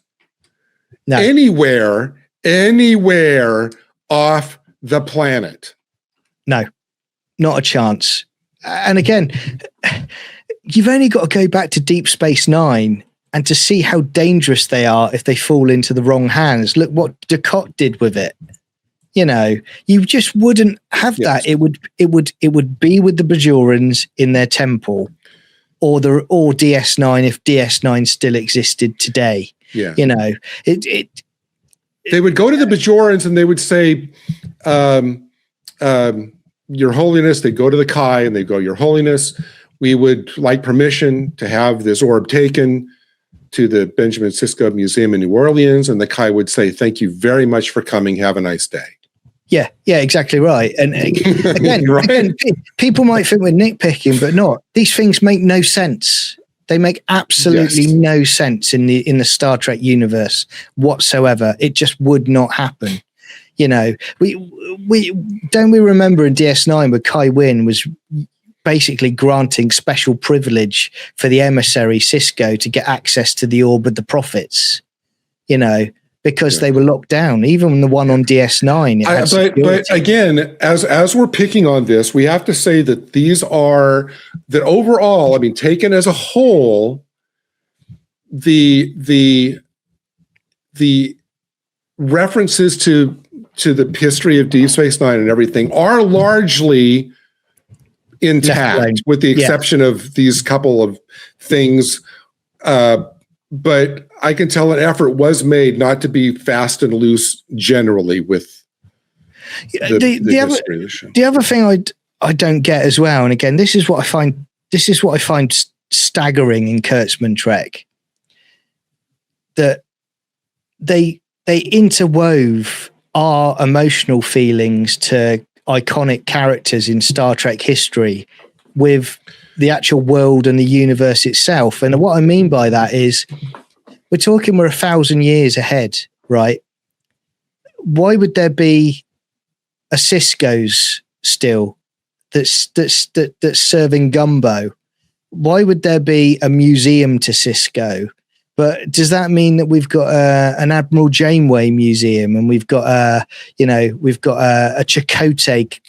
anywhere off the planet. No, not a chance. And again, you've only got to go back to Deep Space Nine and to see how dangerous they are if they fall into the wrong hands. Look what Ducat did with it. You just wouldn't have that. It would be with the Bajorans in their temple, or DS9 if DS9 still existed today. Yeah. They would go to the Bajorans and they would say, Your Holiness, they go to the Kai and they go, Your Holiness, we would like permission to have this orb taken to the Benjamin Sisko Museum in New Orleans. And the Kai would say, thank you very much for coming. Have a nice day. Yeah, exactly right. And again, right? again, people might think we're nitpicking, but not. These things make no sense. They make absolutely no sense in the Star Trek universe whatsoever. It just would not happen. You know, we remember in DS9 where Kai Wynn was basically granting special privilege for the emissary Sisko to get access to the orb of the prophets, you know, because they were locked down. Even the one on DS9. But again, as we're picking on this, we have to say that these are that overall, I mean, taken as a whole, the references to the history of Deep Space Nine and everything are largely intact, with the exception of these couple of things. But I can tell an effort was made not to be fast and loose generally with the history of the show. The other thing I don't get as well, and again, this is what I find staggering in Kurtzman Trek, that they interwove our emotional feelings to iconic characters in Star Trek history with the actual world and the universe itself. And what I mean by that is we're 1,000 years ahead, right? Why would there be a Sisko's still that's serving gumbo? Why would there be a museum to Sisko? But does that mean that we've got an Admiral Janeway museum and we've got a Chakotay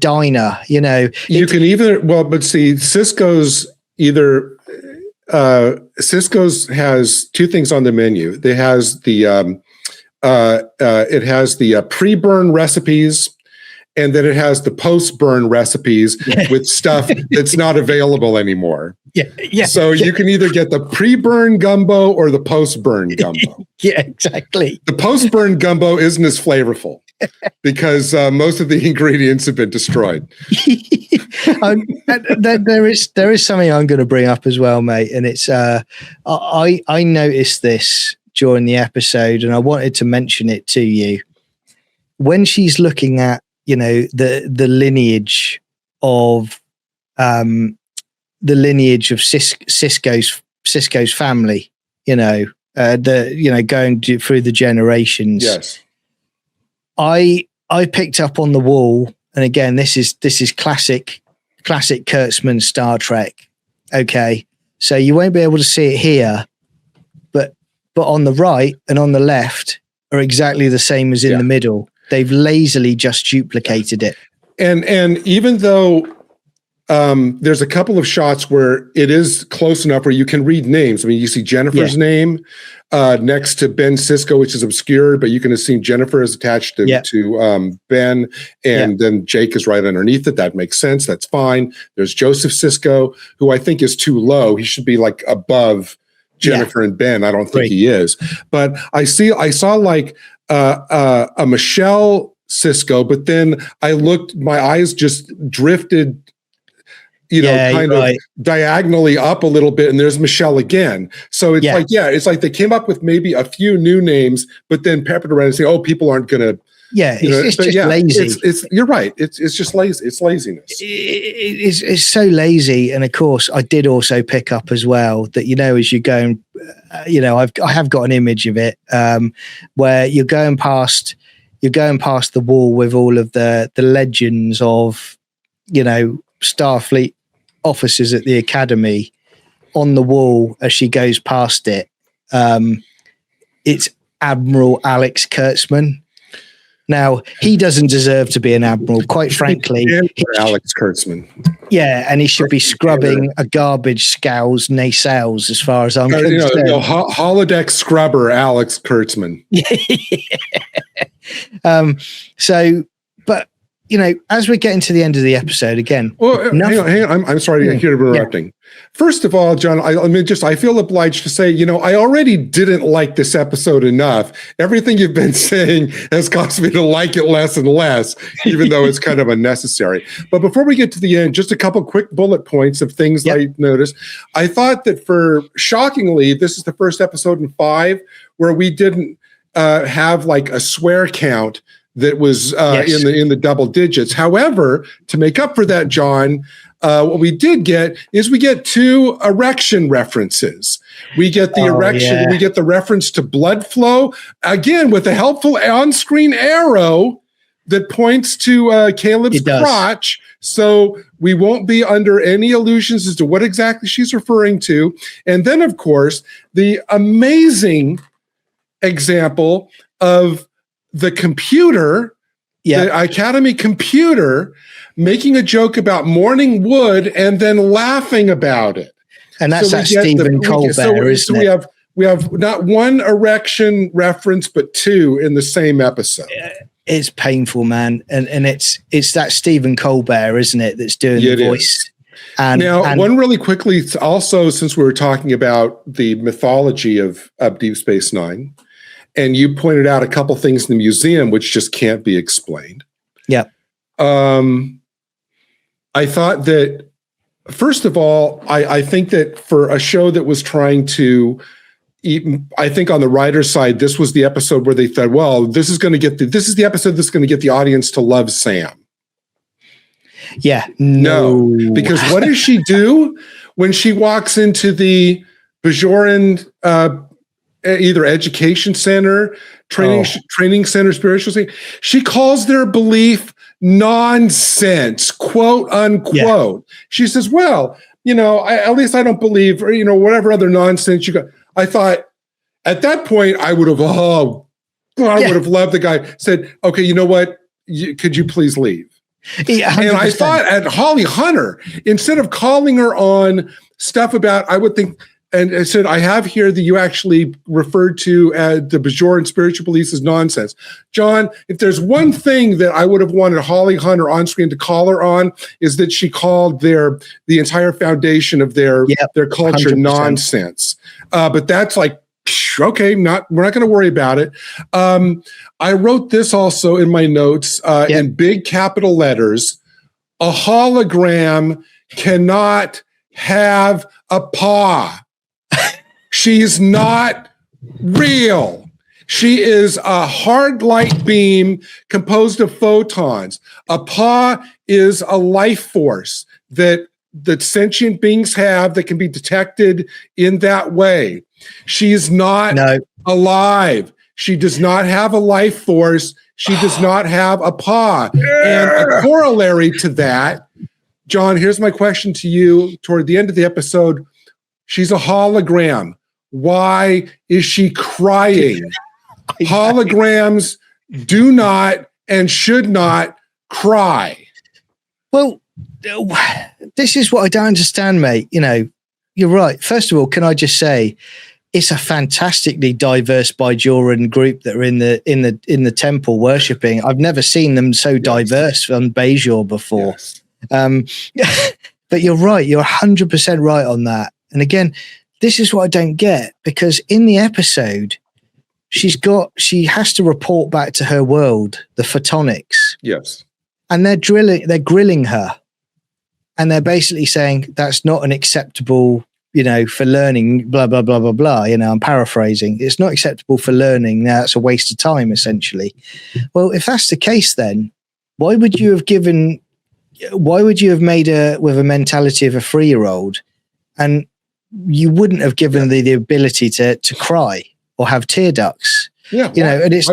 diner? You know, you can either but see, Sisko's has two things on the menu. It has the pre-burn recipes, and then it has the post-burn recipes with stuff that's not available anymore. So you can either get the pre-burn gumbo or the post-burn gumbo. Yeah, exactly. The post-burn gumbo isn't as flavorful because most of the ingredients have been destroyed. There is something I'm going to bring up as well, mate, and it's I noticed this during the episode, and I wanted to mention it to you. When she's looking at, you know, the lineage of Sisko's family, you know, going through the generations. Yes, I picked up on the wall, and again, this is classic Kurtzman Star Trek. Okay, so you won't be able to see it here, but on the right and on the left are exactly the same as in the middle. They've lazily just duplicated it. And even though there's a couple of shots where it is close enough where you can read names. I mean, you see Jennifer's name next to Ben Sisko, which is obscured, but you can assume Jennifer is attached to Ben, and then Jake is right underneath it. That makes sense. That's fine. There's Joseph Sisko, who I think is too low. He should be like above Jennifer and Ben. I don't think he is. But I saw like a Michelle Sisko, but then my eyes just drifted, kind of diagonally up a little bit, and there's Michelle again. So it's it's like they came up with maybe a few new names, but then peppered around and say, "Oh, people aren't going to." Yeah, it's just lazy. It's you're right. It's just lazy. It's laziness. It's so lazy, and of course, I did also pick up as well that as you're going, I have got an image of it where you're going past the wall with all of the legends of Starfleet officers at the academy on the wall as she goes past it. It's Admiral Alex Kurtzman. Now, he doesn't deserve to be an admiral, quite frankly. Alex Kurtzman. Yeah, and he should be scrubbing a garbage scow's nacelles, as far as I'm concerned. Holodeck scrubber Alex Kurtzman. But as we're getting to the end of the episode again. Well, hang on. I'm sorry to hear interrupting. Yeah. First of all, John, I feel obliged to say, I already didn't like this episode enough. Everything you've been saying has caused me to like it less and less, even though it's kind of unnecessary. But before we get to the end, just a couple quick bullet points of things I noticed. I thought that shockingly, this is the first episode in 5 where we didn't have like a swear count that was in the double digits. However, to make up for that, John, what we did get is we get 2 erection references. We get the erection, we get the reference to blood flow, again, with a helpful on-screen arrow that points to Caleb's crotch. So we won't be under any illusions as to what exactly she's referring to. And then, of course, the amazing example of the computer, the Academy computer, making a joke about morning wood and then laughing about it. And that's that Stephen Colbert, isn't it? We have not 1 erection reference, but 2 in the same episode. It's painful, man. And it's that Stephen Colbert, isn't it, that's doing the voice. And one really quickly, also, since we were talking about the mythology of Deep Space Nine, and you pointed out a couple things in the museum which just can't be explained. Yeah. I thought that, first of all, I think that for a show that was trying to, I think on the writer's side, this was the episode where they thought, well, this is the episode that's going to get the audience to love Sam. Yeah. No. Because what does she do when she walks into the Bajoran either education center, training center, spiritual thing? She calls their belief nonsense, quote unquote. Yeah. She says, well, at least I don't believe, or, whatever other nonsense you got. I thought at that point I would have, would have loved the guy said, okay, you know what? Could you please leave? Yeah, and I thought at Holly Hunter, instead of calling her on stuff about, I would think, and I said, I have here that you actually referred to the Bajoran spiritual beliefs as nonsense. John, if there's one thing that I would have wanted Holly Hunter on screen to call her on, is that she called the entire foundation of their culture 100%. Nonsense. But that's like, okay, we're not going to worry about it. I wrote this also in my notes in big capital letters. A hologram cannot have a paw. She's not real. She is a hard light beam composed of photons. A paw is a life force that sentient beings have that can be detected in that way. She's not alive. She does not have a life force. She does not have a paw. And a corollary to that, John, here's my question to you toward the end of the episode. She's a hologram. Why is she crying? Holograms do not and should not cry. Well, this is what I don't understand, mate. You're right. First of all, can I just say it's a fantastically diverse Bajoran group that are in the temple worshipping. I've never seen them so diverse on Bajor before. Yes. But you're right. You're 100% right on that. And again, this is what I don't get, because in the episode, she has to report back to her world, the Photonics. Yes. And they're grilling her. And they're basically saying that's not an acceptable, for learning, blah, blah, blah, blah, blah. I'm paraphrasing. It's not acceptable for learning. Now it's a waste of time, essentially. Well, if that's the case, then why would you have made her with a mentality of a 3-year-old, and you wouldn't have given her the ability to cry or have tear ducts? Yeah. And it's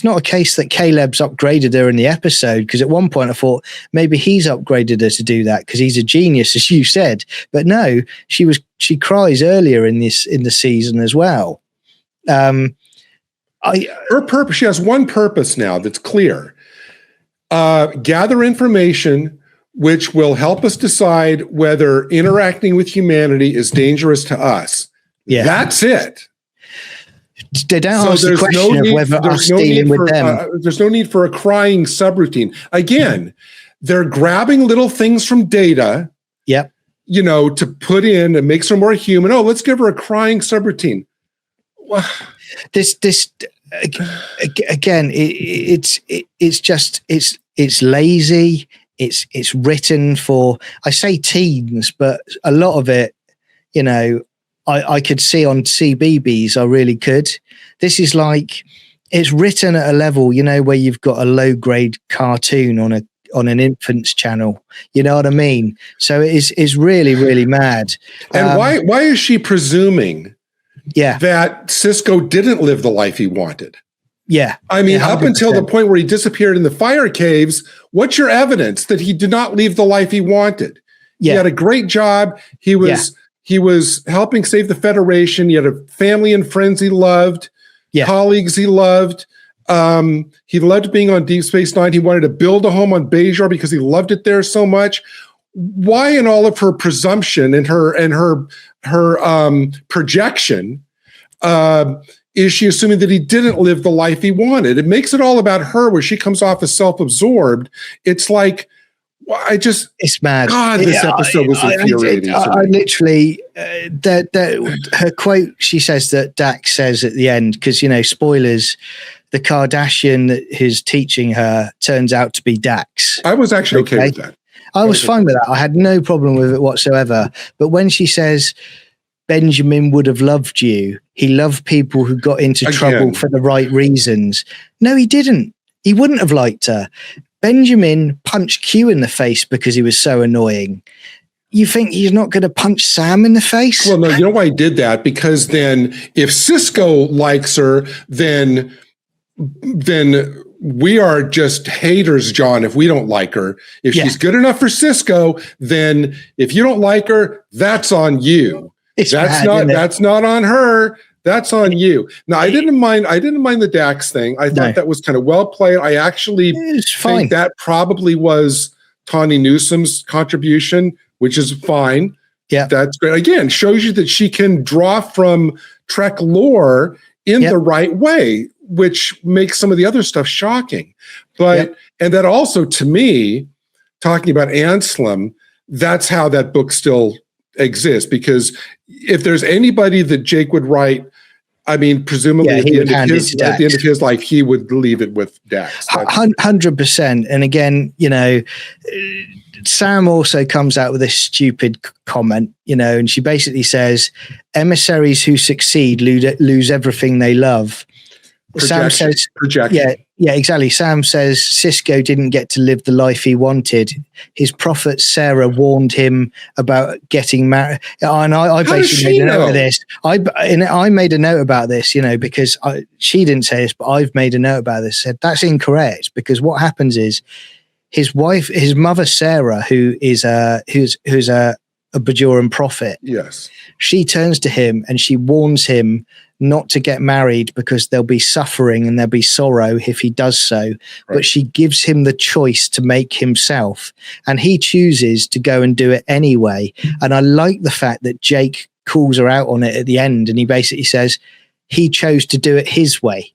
not a case that Caleb's upgraded her in the episode, because at one point I thought maybe he's upgraded her to do that because he's a genius, as you said. But no, she cries earlier in the season as well. Her purpose, she has one purpose now that's clear. Gather information which will help us decide whether interacting with humanity is dangerous to us. Yeah. That's it. They don't ask the question of whether us dealing with them. There's no need for a crying subroutine. Again, they're grabbing little things from Data. Yep. You know, to put in and makes her more human. Oh, let's give her a crying subroutine. This again, it's lazy. It's written for, I say teens, but a lot of it, you know, I could see on CBeebies. I really could. This is like, it's written at a level, you know, where you've got a low grade cartoon on an infant's channel. You know what I mean? So it's really, really mad. And why is she presuming that Sisko didn't live the life he wanted? Yeah. I mean, up until the point where he disappeared in the fire caves, what's your evidence that he did not live the life he wanted? Yeah. He had a great job. He was helping save the Federation. He had a family and friends he loved, colleagues he loved. He loved being on Deep Space Nine. He wanted to build a home on Bajor because he loved it there so much. Why, in all of her presumption and her projection, is she assuming that he didn't live the life he wanted? It makes it all about her, where she comes off as self-absorbed. It's like, it's mad. God, this episode was infuriating. I literally, her quote, she says that Dax says at the end, because, you know, spoilers, the Kardashian that is teaching her turns out to be Dax. I was actually okay with that. I was fine with that. I had no problem with it whatsoever. But when she says, Benjamin would have loved you, he loved people who got into trouble for the right reasons. No, he didn't. He wouldn't have liked her. Benjamin punched Q in the face because he was so annoying. You think he's not going to punch Sam in the face? Well, no, you know why he did that? Because then if Sisko likes her, then we are just haters, John, if we don't like her. If she's good enough for Sisko, then if you don't like her, that's on you. That's not on her. That's on you. Now, I didn't mind the Dax thing. I thought that was kind of well played. I actually think that probably was Tawny Newsom's contribution, which is fine. Yeah. That's great. Again, shows you that she can draw from Trek lore in the right way, which makes some of the other stuff shocking. But and that also, to me, talking about Anselm, that's how that book still exists, because if there's anybody that Jake would write, I mean, presumably at the end of his life, he would leave it with Dax. 100%. And again, you know, Sam also comes out with this stupid comment, you know, and she basically says, emissaries who succeed lose everything they love. Sam says, yeah, exactly. Sam says Sisko didn't get to live the life he wanted. His prophet Sarah warned him about getting married. And I basically made a note of this. I made a note about this, you know, because she didn't say this, but I've made a note about this. Said that's incorrect, because what happens is his mother Sarah, who's a Bajoran prophet. Yes, she turns to him and she warns him not to get married because there'll be suffering and there'll be sorrow if he does so. Right. But she gives him the choice to make himself, and he chooses to go and do it anyway. And I like the fact that Jake calls her out on it at the end, and he basically says he chose to do it his way.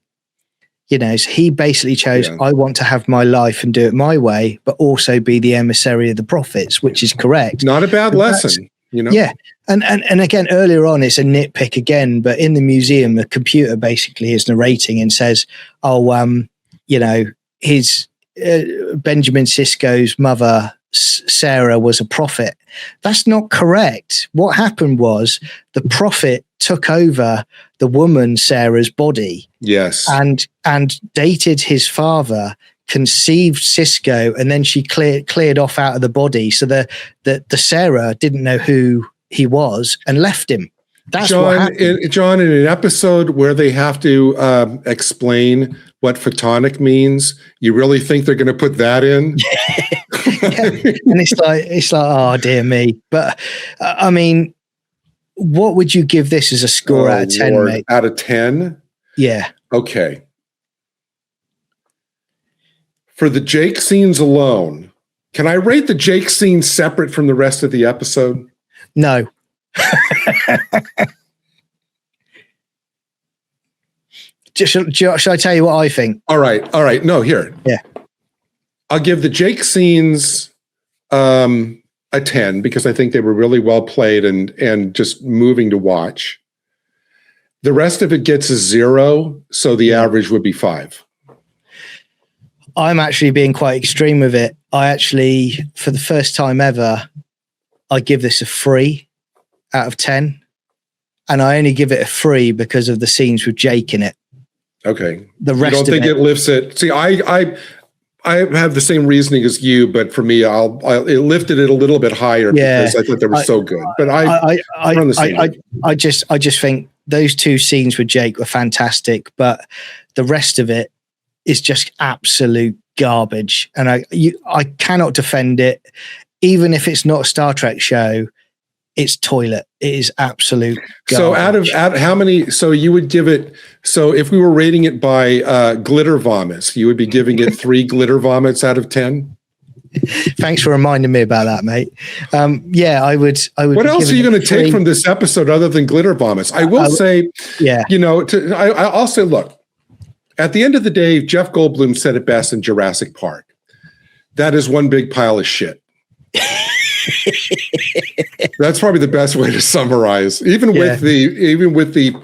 You know, so he basically chose, I want to have my life and do it my way, but also be the emissary of the prophets, which is correct. Not a bad lesson. You know? Yeah. And again, earlier on, it's a nitpick again, but in the museum, the computer basically is narrating and says, you know, his Benjamin Sisko's mother, Sarah, was a prophet. That's not correct. What happened was the prophet took over the woman, Sarah's body. Yes. And dated his father, conceived Sisko, and then she cleared off out of the body, so the Sarah didn't know who he was and left him. That's what happened. John, in an episode where they have to explain what photonic means, you really think they're going to put that in? And it's like, oh dear me. But I mean, what would you give this as a score out of 10, mate? Out of 10? Yeah. Okay. For the Jake scenes alone, can I rate the Jake scenes separate from the rest of the episode? No. Should I tell you what I think? All right. No, here. Yeah. I'll give the Jake scenes a 10 because I think they were really well played and just moving to watch. The rest of it gets a 0, so the average would be 5. I'm actually being quite extreme with it. I actually, for the first time ever, I give this a 3 out of 10. And I only give it a 3 because of the scenes with Jake in it. Okay. The rest you don't think it lifts it? See, I have the same reasoning as you, but for me, it lifted it a little bit higher because I thought they were so good. But I just think those 2 scenes with Jake were fantastic, but the rest of it is just absolute garbage, and I cannot defend it, even if it's not a Star Trek show. It's toilet. It is absolute garbage. So out of how many? So you would give it. So if we were rating it by glitter vomits, you would be giving it 3 glitter vomits out of 10. Thanks for reminding me about that, mate. Yeah, I would. What else are you going to take from this episode other than glitter vomits? I will say, yeah. I'll say, look. At the end of the day, Jeff Goldblum said it best in Jurassic Park. That is one big pile of shit. That's probably the best way to summarize. Even with the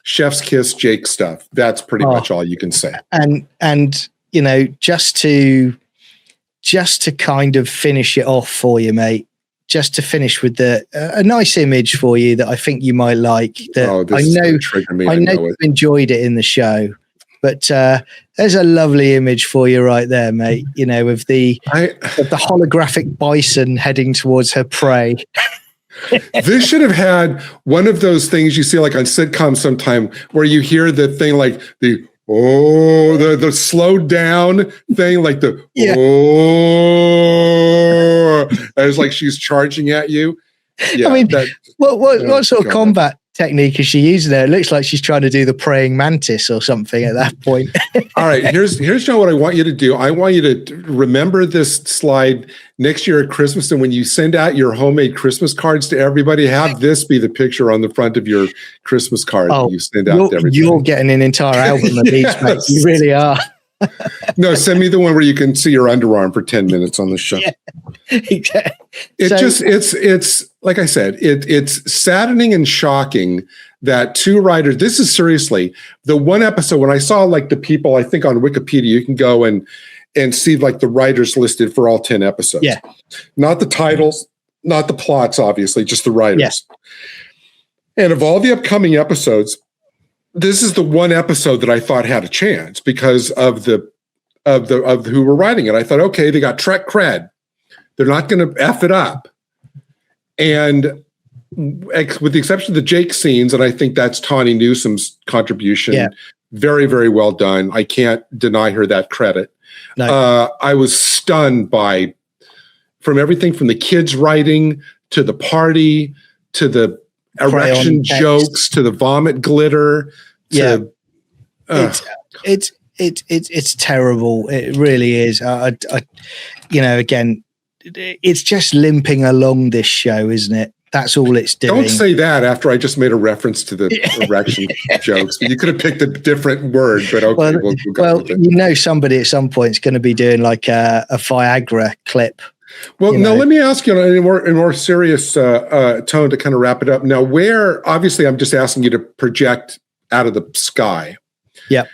chef's kiss Jake stuff, that's pretty much all you can say. And just to kind of finish it off for you, mate. Just to finish with a nice image for you that I think you might like. That I know you enjoyed it in the show. But there's a lovely image for you right there, mate. Of the holographic bison heading towards her prey. This should have had one of those things you see like on sitcoms sometime where you hear the thing like the slowed down thing, like as like she's charging at you. Yeah, I mean, what sort of combat technique is she using there? It looks like she's trying to do the praying mantis or something at that point. All right, here's John, what I want you to do. I want you to remember this slide next year at Christmas, and when you send out your homemade Christmas cards to everybody, have this be the picture on the front of your Christmas card that you send out to everybody. You're getting an entire album of these, mate. You really are. No, send me the one where you can see your underarm for 10 minutes on the show. Yeah, exactly. It's like I said, it's saddening and shocking that 2 writers, this is seriously the one episode when I saw like the people, I think on Wikipedia, you can go and see like the writers listed for all 10 episodes. Yeah. Not the titles, not the plots, obviously, just the writers. Yeah. And of all the upcoming episodes, this is the one episode that I thought had a chance because of who were writing it. I thought, okay, they got Trek cred. They're not going to F it up. And with the exception of the Jake scenes, and I think that's Tawny Newsom's contribution, very, very well done. I can't deny her that credit. No. I was stunned from everything from the kids writing to the party to the erection jokes to the vomit glitter. It's terrible. It really is. Again, it's just limping along this show, isn't it? That's all it's doing. Don't say that after I just made a reference to the erection jokes. You could have picked a different word, but okay. We'll go with it. Somebody at some point is going to be doing like a Viagra clip. Well, now let me ask you in a more serious tone to kind of wrap it up. Now, obviously I'm just asking you to project out of the sky. Yeah.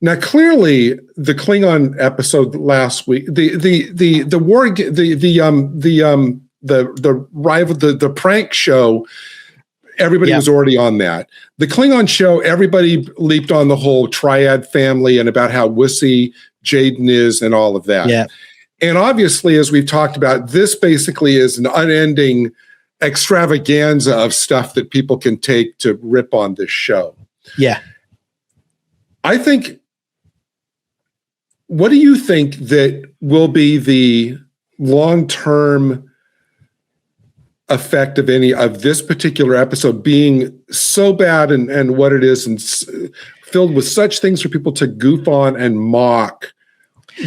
Now, clearly, the Klingon episode last week, the prank show, everybody was already on that. The Klingon show, everybody leaped on the whole triad family and about how wussy Jaden is and all of that. Yeah. And obviously, as we've talked about, this basically is an unending extravaganza of stuff that people can take to rip on this show. Yeah. I think, what do you think that will be the long-term effect of any of this particular episode being so bad and what it is and filled with such things for people to goof on and mock?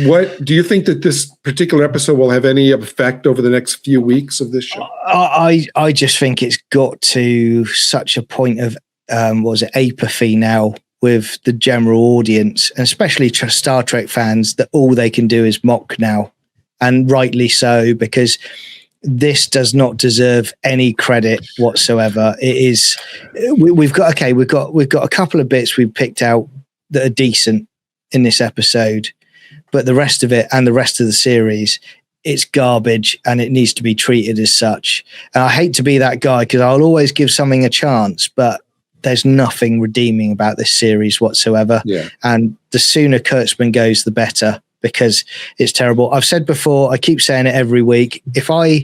What do you think that this particular episode will have any effect over the next few weeks of this show? I just think it's got to such a point of apathy now with the general audience, and especially Star Trek fans, that all they can do is mock now, and rightly so, because this does not deserve any credit whatsoever. It is. We've got a couple of bits we've picked out that are decent in this episode, but the rest of it and the rest of the series, it's garbage, and it needs to be treated as such. And I hate to be that guy, because I'll always give something a chance, but there's nothing redeeming about this series whatsoever. Yeah. And the sooner Kurtzman goes, the better, because it's terrible. I've said before, I keep saying it every week. If I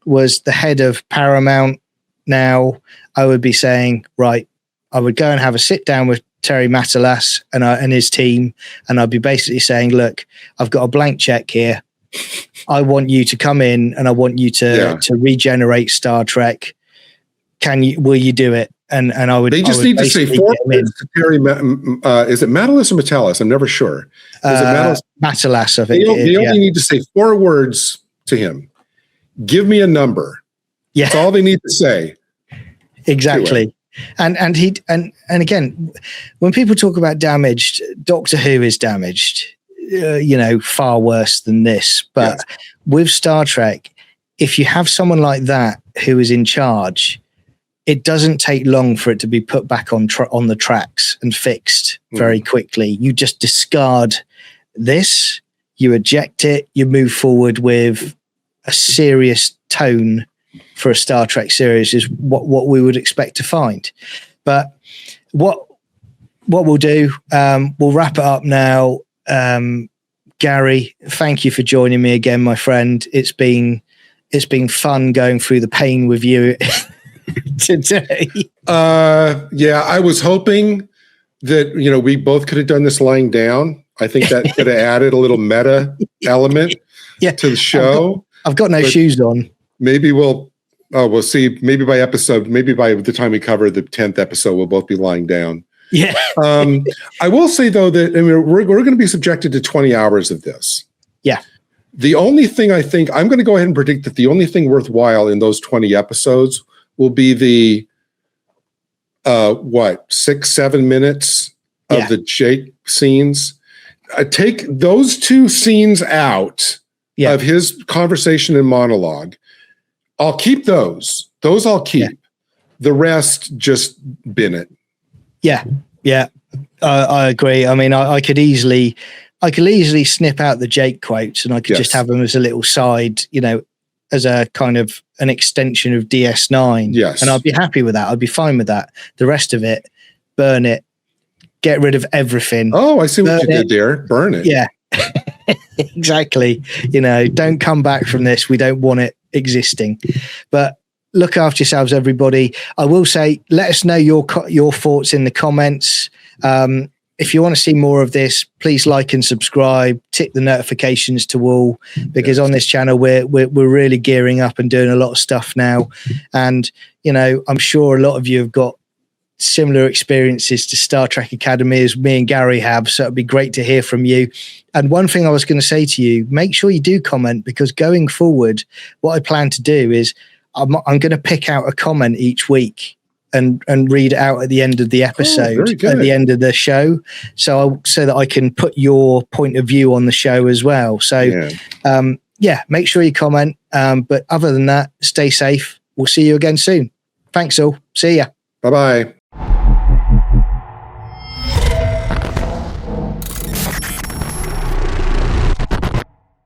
was the head of Paramount now, I would be saying, right, I would go and have a sit down with Terry Matalas and his team, and I'd be basically saying, look, I've got a blank check here. I want you to come in, and I want you to regenerate Star Trek. Will you do it? And I would. They just need to say 4 words to Terry. Is it Matalas or Matalas? I'm never sure. Is it Matalas? I think they only need to say 4 words to him. Give me a number. Yeah, that's all they need to say. Exactly. And again, when people talk about damaged, Doctor Who is damaged. Far worse than this. But with Star Trek, if you have someone like that who is in charge, it doesn't take long for it to be put back on the tracks and fixed very quickly. You just discard this, you eject it, you move forward with a serious tone for a Star Trek series is what we would expect to find. But what we'll do, we'll wrap it up now. Gary, thank you for joining me again, my friend. It's been fun going through the pain with you today. I was hoping that we both could have done this lying down. I think that could have added a little meta element to the show. I've got no shoes on. Maybe we'll see. Maybe by the time we cover the 10th episode, we'll both be lying down. Yeah. I will say though that we're going to be subjected to 20 hours of this. Yeah. The only thing I'm going to go ahead and predict that the only thing worthwhile in those 20 episodes will be the 6-7 minutes of the Jake scenes. Take those 2 scenes out of his conversation and monologue. I'll keep those. Those I'll keep. Yeah. The rest, just bin it. Yeah. I agree. I mean, I could easily snip out the Jake quotes, and I could just have them as a little side, as a kind of an extension of DS9. Yes. And I'd be happy with that. I'd be fine with that. The rest of it, burn it, get rid of everything. Oh, I see what you did there. Burn it. Yeah, exactly. Don't come back from this. We don't want it existing. But look after yourselves, everybody. I will say, let us know your thoughts in the comments. If you want to see more of this, please like and subscribe, tick the notifications to all, because on this channel, we're really gearing up and doing a lot of stuff now. And, I'm sure a lot of you have got similar experiences to Star Trek Academy as me and Gary have. So it'd be great to hear from you. And one thing I was going to say to you, make sure you do comment, because going forward, what I plan to do is I'm going to pick out a comment each week and read it out at the end of the episode, at the end of the show, so that I can put your point of view on the show as well. So, make sure you comment. But other than that, stay safe. We'll see you again soon. Thanks all. See ya. Bye-bye.